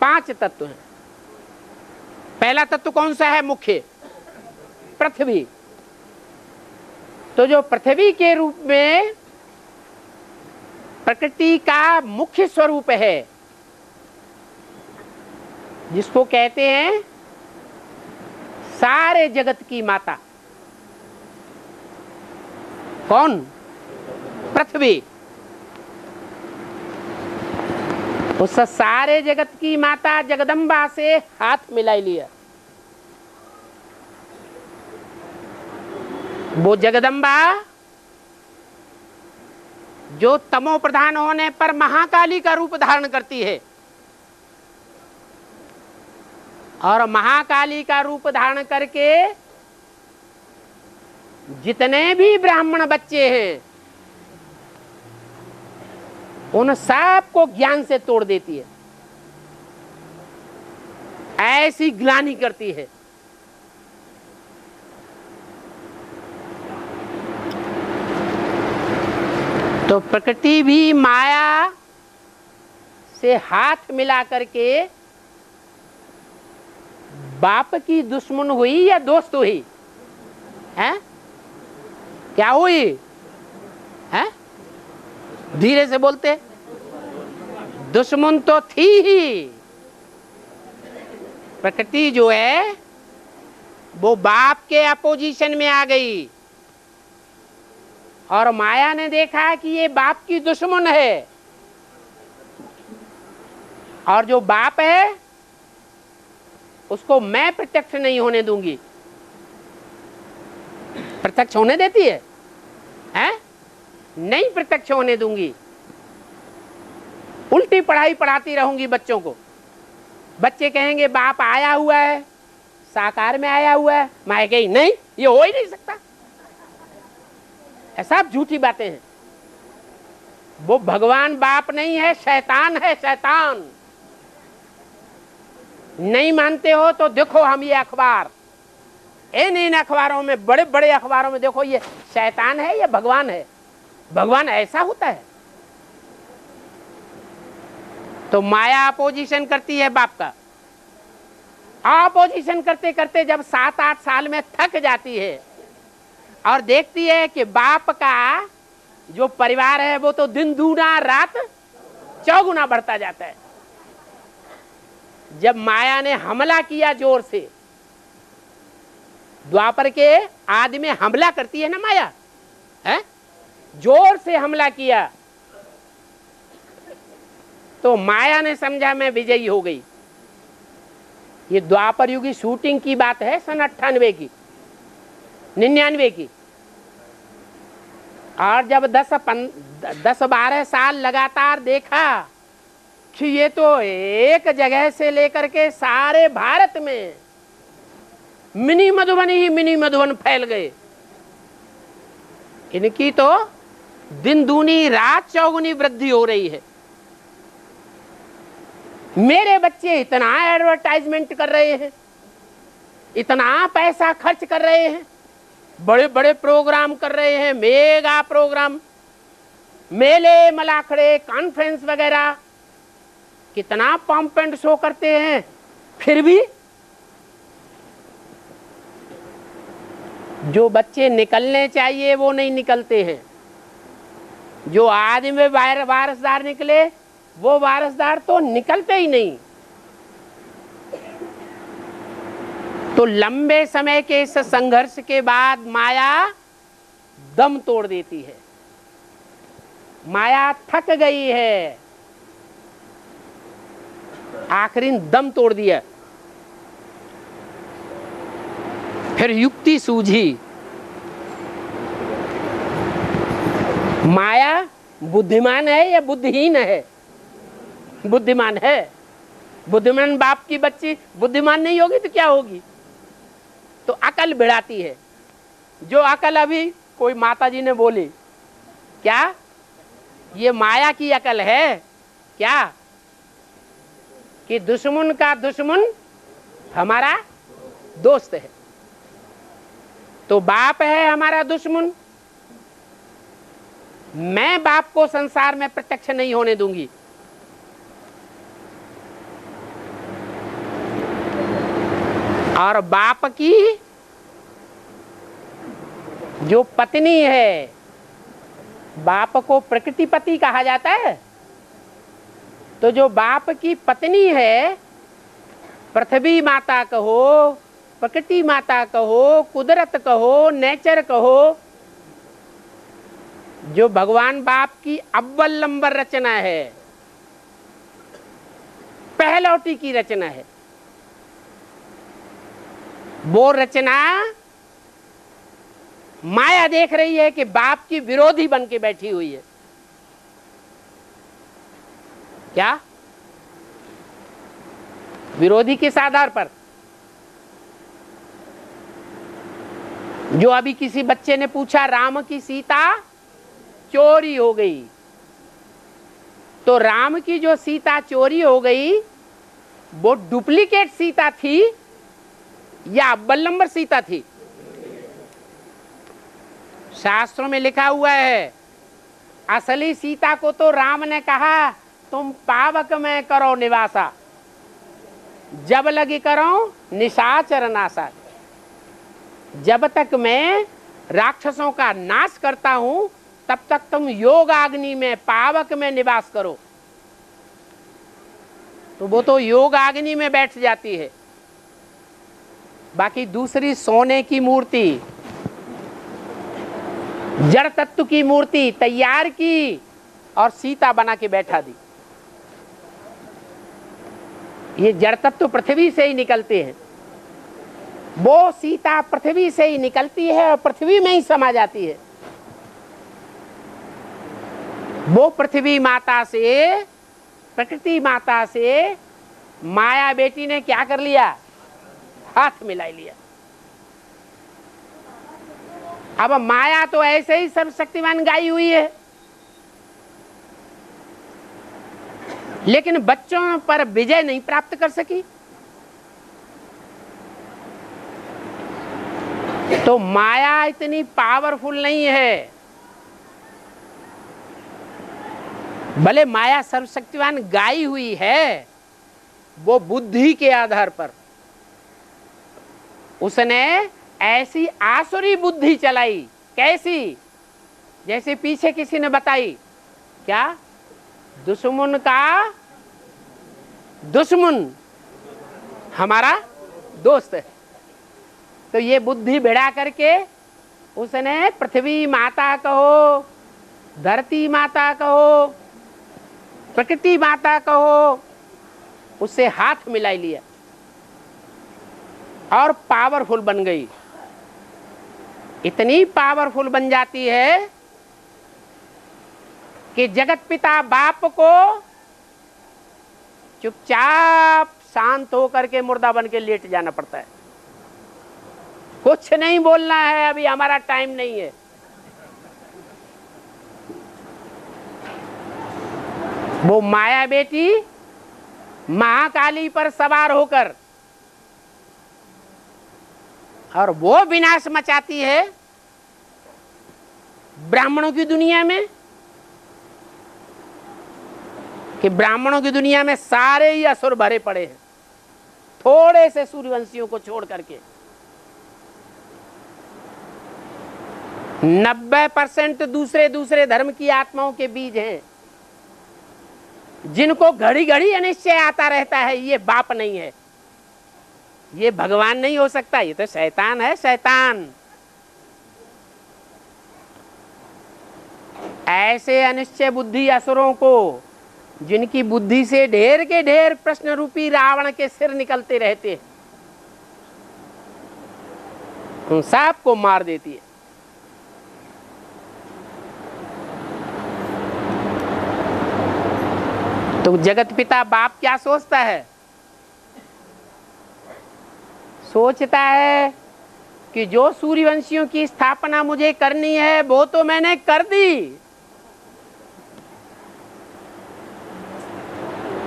Speaker 1: 5 तत्व हैं। पहला तत्व कौन सा है? मुख्य पृथ्वी। तो जो पृथ्वी के रूप में प्रकृति का मुख्य स्वरूप है, जिसको कहते हैं सारे जगत की माता, कौन? पृथ्वी। उस सारे जगत की माता जगदम्बा से हाथ मिला लिया। वो जगदम्बा जो तमो प्रधान होने पर महाकाली का रूप धारण करती है, और महाकाली का रूप धारण करके जितने भी ब्राह्मण बच्चे हैं उन सब को ज्ञान से तोड़ देती है, ऐसी ग्लानि करती है। तो प्रकृति भी माया से हाथ मिला करके बाप की दुश्मन हुई या दोस्त हुई? हैं? क्या हुई? हैं? धीरे से बोलते। दुश्मन तो थी ही। प्रकृति जो है वो बाप के अपोजिशन में आ गई, और माया ने देखा कि ये बाप की दुश्मन है, और जो बाप है उसको मैं प्रत्यक्ष नहीं होने दूंगी। प्रत्यक्ष होने देती है? हैं? नहीं प्रत्यक्ष होने दूंगी। उल्टी पढ़ाई पढ़ाती रहूंगी बच्चों को। बच्चे कहेंगे बाप आया हुआ है, साकार में आया हुआ है। मैं कही नहीं, ये हो ही नहीं सकता। ऐसा झूठी बातें हैं। वो भगवान बाप नहीं है, शैतान है, शैतान। नहीं मानते हो तो देखो हम ये अखबार, इन अखबारों में, बड़े बड़े अखबारों में देखो, ये शैतान है या भगवान है? भगवान ऐसा होता है? तो माया अपोजिशन करती है बाप का। अपोजिशन करते करते जब 7-8 साल में थक जाती है और देखती है कि बाप का जो परिवार है वो तो दिन दूना रात चौगुना बढ़ता जाता है। जब माया ने हमला किया जोर से, द्वापर के आदि में हमला करती है ना माया, है? जोर से हमला किया तो माया ने समझा मैं विजयी हो गई। ये द्वापर युग की शूटिंग की बात है, सन 98 की, 99 की। और जब 10-12 साल लगातार देखा कि ये तो एक जगह से लेकर के सारे भारत में मिनी मधुबन ही मिनी मधुबन फैल गए, इनकी तो दिन दूनी रात चौगुनी वृद्धि हो रही है। मेरे बच्चे इतना एडवर्टाइजमेंट कर रहे हैं, इतना पैसा खर्च कर रहे हैं, बड़े बड़े प्रोग्राम कर रहे हैं, मेगा प्रोग्राम, मेले मलाखड़े, कॉन्फ्रेंस वगैरह, कितना पंप एंड शो करते हैं, फिर भी जो बच्चे निकलने चाहिए वो नहीं निकलते हैं। जो आदि में वारसदार निकले वो वारसदार तो निकलते ही नहीं। तो लंबे समय के इस संघर्ष के बाद माया दम तोड़ देती है। माया थक गई है, आखिरी दम तोड़ दिया। फिर युक्ति सूझी। माया बुद्धिमान है या बुद्धिहीन है? बुद्धिमान है। बुद्धिमान बाप की बच्ची बुद्धिमान नहीं होगी तो क्या होगी? तो अकल भिड़ाती है। जो अकल अभी कोई माता जी ने बोली, क्या ये माया की अकल है क्या? कि दुश्मन का दुश्मन हमारा दोस्त है। तो बाप है हमारा दुश्मन, मैं बाप को संसार में प्रत्यक्ष नहीं होने दूंगी। और बाप की जो पत्नी है, बाप को प्रकृतिपति कहा जाता है, तो जो बाप की पत्नी है, पृथ्वी माता कहो, प्रकृति माता कहो, कुदरत कहो, नेचर कहो, जो भगवान बाप की अव्वल नंबर रचना है, पहलौटी की रचना है, वो रचना माया देख रही है कि बाप की विरोधी बन के बैठी हुई है। क्या विरोधी किस आधार पर? जो अभी किसी बच्चे ने पूछा, राम की सीता चोरी हो गई, तो राम की जो सीता चोरी हो गई वो डुप्लीकेट सीता थी या अव्वल नंबर सीता थी? शास्त्रों में लिखा हुआ है, असली सीता को तो राम ने कहा तुम पावक में करो निवासा, जब लगी करो निशाचर नासा। जब तक मैं राक्षसों का नाश करता हूं तब तक तुम योग अग्नि में, पावक में निवास करो। तो वो तो योग अग्नि में बैठ जाती है। बाकी दूसरी सोने की मूर्ति, जड़ तत्व की मूर्ति तैयार की और सीता बना के बैठा दी। ये जड़ तत्व पृथ्वी से ही निकलते हैं, वो सीता पृथ्वी से ही निकलती है और पृथ्वी में ही समा जाती है। वो पृथ्वी माता से, प्रकृति माता से माया बेटी ने क्या कर लिया? हाथ मिला लिया। अब माया तो ऐसे ही सर्वशक्तिमान गाई हुई है, लेकिन बच्चों पर विजय नहीं प्राप्त कर सकी। तो माया इतनी पावरफुल नहीं है। भले माया सर्वशक्तिमान गाई हुई है, वो बुद्धि के आधार पर उसने ऐसी आसुरी बुद्धि चलाई। कैसी? जैसे पीछे किसी ने बताई, क्या दुश्मन का दुश्मन हमारा दोस्त है। तो ये बुद्धि भिड़ा करके उसने पृथ्वी माता कहो, धरती माता कहो, प्रकृति माता कहो, उससे हाथ मिला लिया और पावरफुल बन गई। इतनी पावरफुल बन जाती है कि जगत पिता बाप को चुपचाप शांत होकर के मुर्दा बन के लेट जाना पड़ता है। कुछ नहीं बोलना है, अभी हमारा टाइम नहीं है। वो माया बेटी महाकाली पर सवार होकर और वो विनाश मचाती है ब्राह्मणों की दुनिया में, कि ब्राह्मणों की दुनिया में सारे ही असुर भरे पड़े हैं, थोड़े से सूर्यवंशियों को छोड़ करके। 90% दूसरे दूसरे धर्म की आत्माओं के बीज हैं, जिनको घड़ी घड़ी अनिश्चय आता रहता है। ये बाप नहीं है, ये भगवान नहीं हो सकता, ये तो शैतान है, शैतान। ऐसे अनिश्चय बुद्धि असुरों को, जिनकी बुद्धि से ढेर के ढेर प्रश्न रूपी रावण के सिर निकलते रहते हैं, उन सबको मार देती है। तो जगत पिता बाप क्या सोचता है? सोचता है कि जो सूर्यवंशियों की स्थापना मुझे करनी है वो तो मैंने कर दी,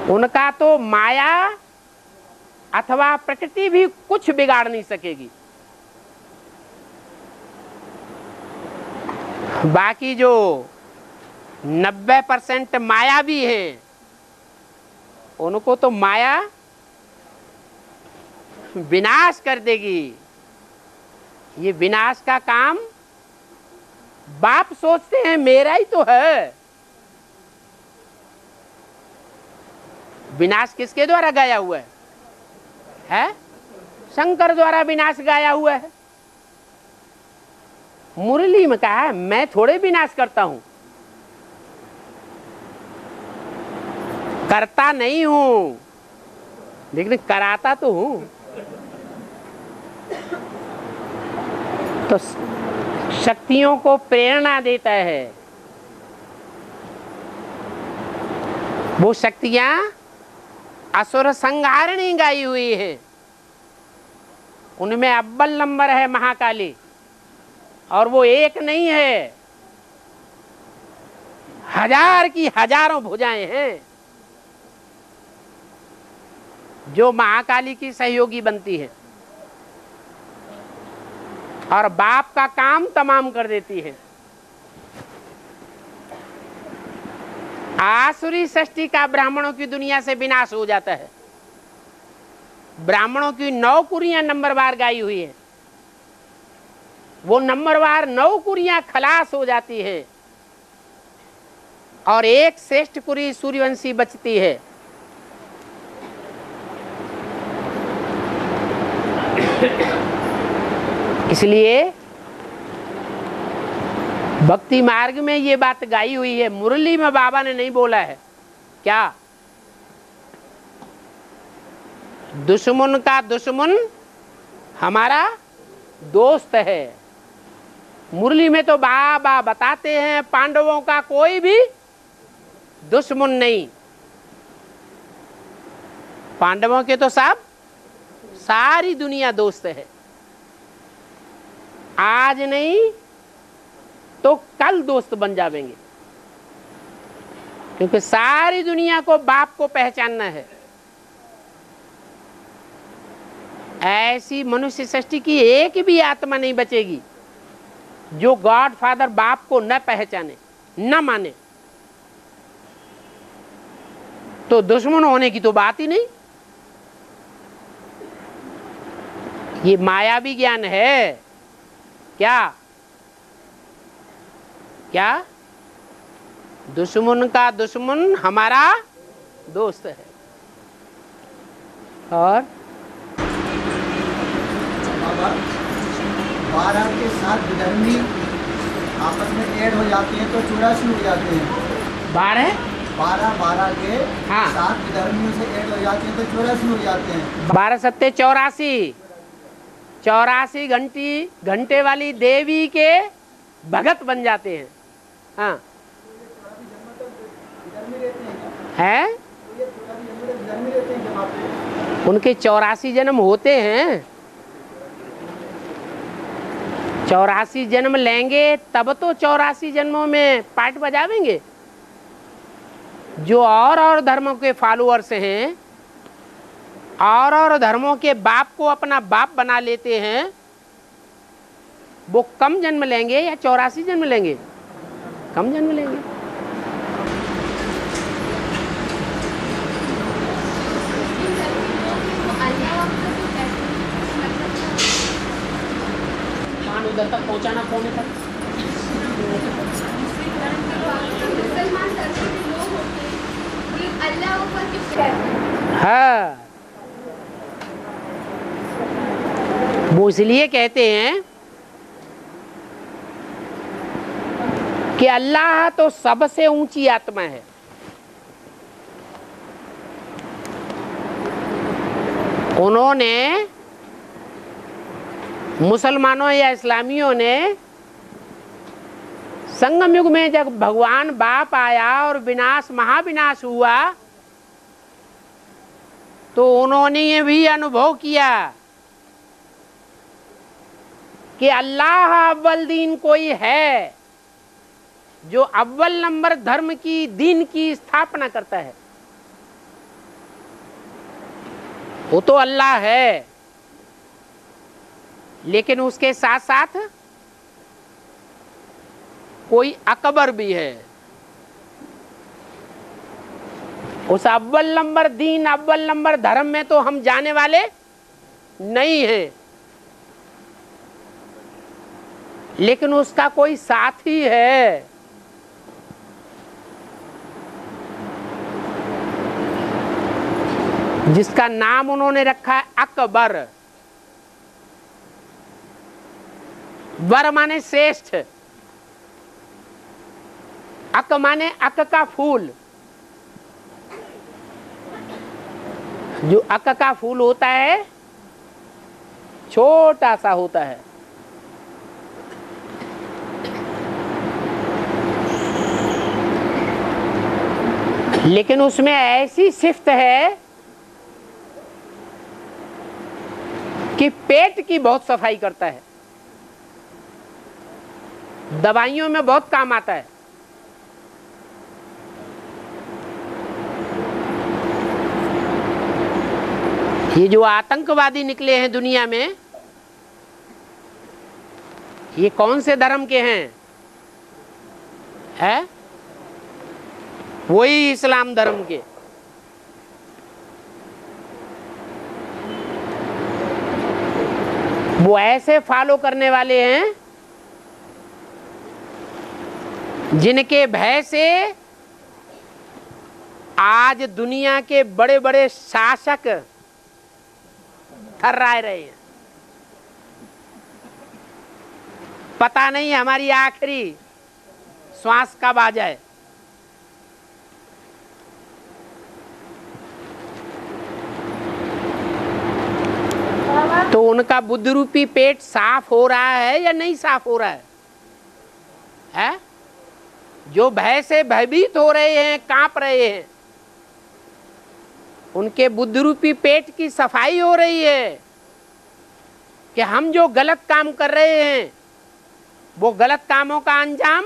Speaker 1: उनका तो माया अथवा प्रकृति भी कुछ बिगाड़ नहीं सकेगी। बाकी जो 90% माया भी हैं, उनको तो माया विनाश कर देगी। ये विनाश का काम बाप सोचते हैं मेरा ही तो है। विनाश किसके द्वारा गाया हुआ है? शंकर द्वारा विनाश गाया हुआ है। मुरली में कहा है मैं थोड़े विनाश करता हूं, करता नहीं हूं, लेकिन कराता तो हूं। तो शक्तियों को प्रेरणा देता है। वो शक्तियां असुर संहारिणी गाई हुई है, उनमें अव्वल नंबर है महाकाली, और वो एक नहीं है, हजार की हजारों भुजाएं हैं जो महाकाली की सहयोगी बनती है और बाप का काम तमाम कर देती है। आसुरी सृष्टि का ब्राह्मणों की दुनिया से विनाश हो जाता है। ब्राह्मणों की 9 कुरियां नंबरवार गाई हुई है, वो नंबरवार 9 कुरियां खलास हो जाती है और एक श्रेष्ठ कुरी सूर्यवंशी बचती है। इसलिए भक्ति मार्ग में ये बात गाई हुई है। मुरली में बाबा ने नहीं बोला है क्या? दुश्मन का दुश्मन हमारा दोस्त है। मुरली में तो बाबा बताते हैं पांडवों का कोई भी दुश्मन नहीं, पांडवों के तो सब सारी दुनिया दोस्त है। आज नहीं तो कल दोस्त बन जाएंगे, क्योंकि सारी दुनिया को बाप को पहचानना है। ऐसी मनुष्य सृष्टि की एक भी आत्मा नहीं बचेगी जो गॉड फादर बाप को न पहचाने, न माने। तो दुश्मन होने की तो बात ही नहीं। ये मायावी ज्ञान है क्या? क्या? दुश्मन का दुश्मन हमारा दोस्त है। और
Speaker 3: बाबा 12 के 7 विधर्मी आपस में ऐड हो जाती हैं तो 84 हो जाते हैं। 12 के
Speaker 1: हाँ।
Speaker 3: 7 विधर्मियों से ऐड हो जाती हैं तो 84 हो जाते हैं।
Speaker 1: 12 सत्ते 84, 84 घंटे वाली देवी के भगत बन जाते हैं। हाँ है, उनके 84 जन्म होते हैं। 84 जन्म लेंगे तब तो 84 जन्मों में पार्ट बजावेंगे। जो और धर्मों के फॉलोअर्स हैं, और धर्मों के बाप को अपना बाप बना लेते हैं, वो कम जन्म लेंगे या 84 जन्म लेंगे? कम जन्म लेंगे। उधर तक पहुंचाना, कोने तक
Speaker 6: मुसलमान धर्म के लोग होते हैं कि अल्लाह ऊपर किस
Speaker 1: हाँ, वो इसलिए कहते हैं कि अल्लाह तो सबसे ऊंची आत्मा है। उन्होंने, मुसलमानों या इस्लामियों ने संगम युग में जब भगवान बाप आया और विनाश महाविनाश हुआ तो उन्होंने ये भी अनुभव किया कि अल्लाह अव्वल दीन कोई है जो अव्वल नंबर धर्म की दीन की स्थापना करता है, वो तो अल्लाह है। लेकिन उसके साथ साथ कोई अकबर भी है। उस अव्वल नंबर दीन, अव्वल नंबर धर्म में तो हम जाने वाले नहीं हैं, लेकिन उसका कोई साथी है। जिसका नाम उन्होंने रखा है अकबर। बर माने श्रेष्ठ, अक माने अक का फूल। जो अक का फूल होता है छोटा सा होता है, लेकिन उसमें ऐसी सिफ्त है कि पेट की बहुत सफाई करता है, दवाइयों में बहुत काम आता है। ये जो आतंकवादी निकले हैं दुनिया में, ये कौन से धर्म के हैं? है वही इस्लाम धर्म के। वो ऐसे फॉलो करने वाले हैं जिनके भय से आज दुनिया के बड़े बड़े शासक थर्रा रहे हैं। पता नहीं हमारी आखिरी श्वास कब आ जाए। तो उनका बुद्ध रूपी पेट साफ हो रहा है या नहीं साफ हो रहा है? है? जो भय से भयभीत हो रहे हैं, कांप रहे हैं, उनके बुद्ध रूपी पेट की सफाई हो रही है कि हम जो गलत काम कर रहे हैं वो गलत कामों का अंजाम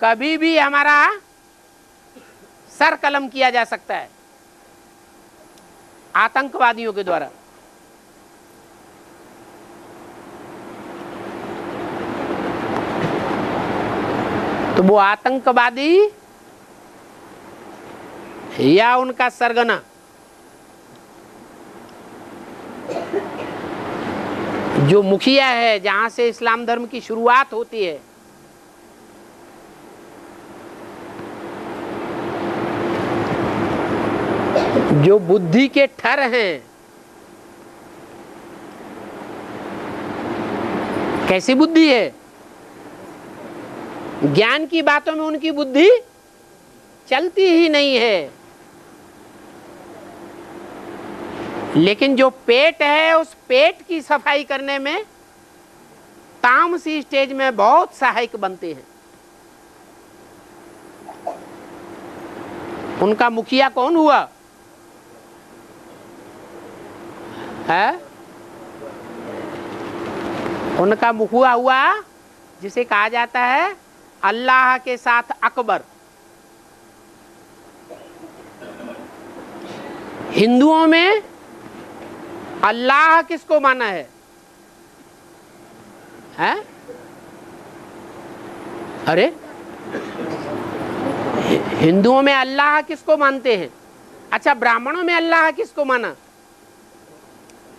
Speaker 1: कभी भी हमारा सर कलम किया जा सकता है आतंकवादियों के द्वारा। तो वो आतंकवादी या उनका सरगना जो मुखिया है, जहां से इस्लाम धर्म की शुरुआत होती है, जो बुद्धि के ठर हैं, कैसी बुद्धि है? ज्ञान की बातों में उनकी बुद्धि चलती ही नहीं है। लेकिन जो पेट है, उस पेट की सफाई करने में तामसी स्टेज में बहुत सहायक बनते हैं। उनका मुखिया कौन हुआ है? उनका मुखिया हुआ जिसे कहा जाता है अल्लाह के साथ अकबर। हिंदुओं में अल्लाह किसको माना है? हैं? अरे हिंदुओं में अल्लाह किसको मानते हैं? अच्छा, ब्राह्मणों में अल्लाह किसको माना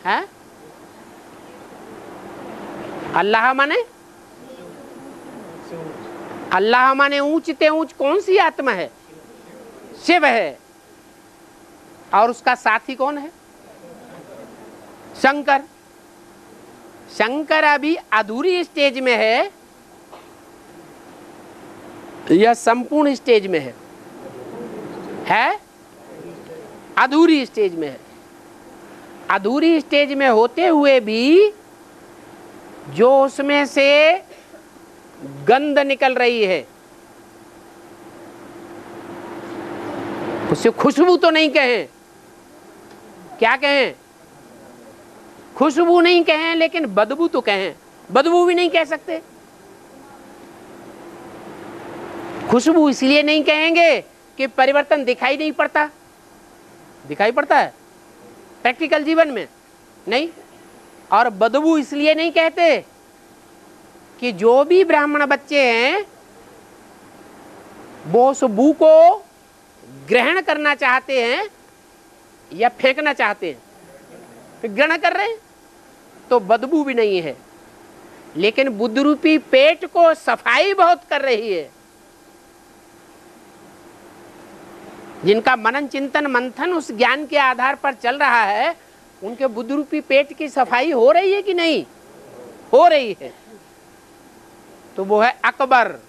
Speaker 1: है? अल्लाह माने अल्लाह माने ऊंचते ऊंच कौन सी आत्मा है? शिव है। और उसका साथी कौन है? शंकर। शंकर अभी अधूरी स्टेज में है या संपूर्ण स्टेज में है? अधूरी स्टेज में है। अधूरी स्टेज में होते हुए भी जो उसमें से गंध निकल रही है उसे खुशबू तो नहीं कहें, क्या कहें? खुशबू नहीं कहें, लेकिन बदबू तो कहें। बदबू भी नहीं कह सकते। खुशबू इसलिए नहीं कहेंगे कि परिवर्तन दिखाई नहीं पड़ता। दिखाई पड़ता है प्रैक्टिकल जीवन में? नहीं। और बदबू इसलिए नहीं कहते कि जो भी ब्राह्मण बच्चे हैं वो उस बू को ग्रहण करना चाहते हैं या फेंकना चाहते हैं? फिर ग्रहण कर रहे हैं तो बदबू भी नहीं है। लेकिन बुद्ध रूपी पेट को सफाई बहुत कर रही है। जिनका मनन चिंतन मंथन उस ज्ञान के आधार पर चल रहा है, उनके बुद्ध रूपी पेट की सफाई हो रही है कि नहीं हो रही है? तो वो है अकबर।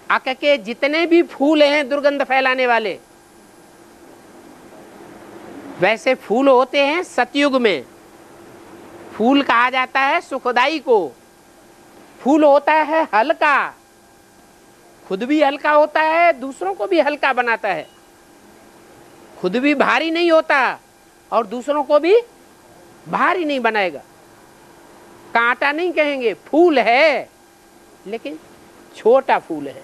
Speaker 1: अक के जितने भी फूल हैं दुर्गंध फैलाने वाले, वैसे फूल होते हैं सतयुग में। फूल कहा जाता है सुखदाई को। फूल होता है हल्का, खुद भी हल्का होता है, दूसरों को भी हल्का बनाता है। खुद भी भारी नहीं होता और दूसरों को भी भारी नहीं बनाएगा। कांटा नहीं कहेंगे, फूल है लेकिन छोटा फूल है।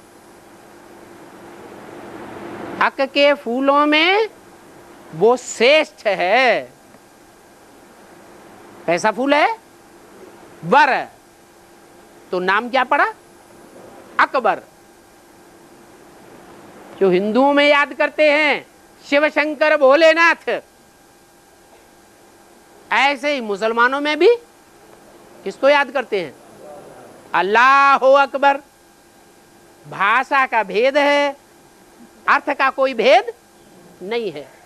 Speaker 1: अक के फूलों में वो श्रेष्ठ है। कैसा फूल है? वर। तो नाम क्या पड़ा? अकबर। जो हिंदुओं में याद करते हैं शिव शंकर भोलेनाथ, ऐसे ही मुसलमानों में भी किसको याद करते हैं? अल्लाह अकबर। भाषा का भेद है, अर्थ का कोई भेद नहीं है।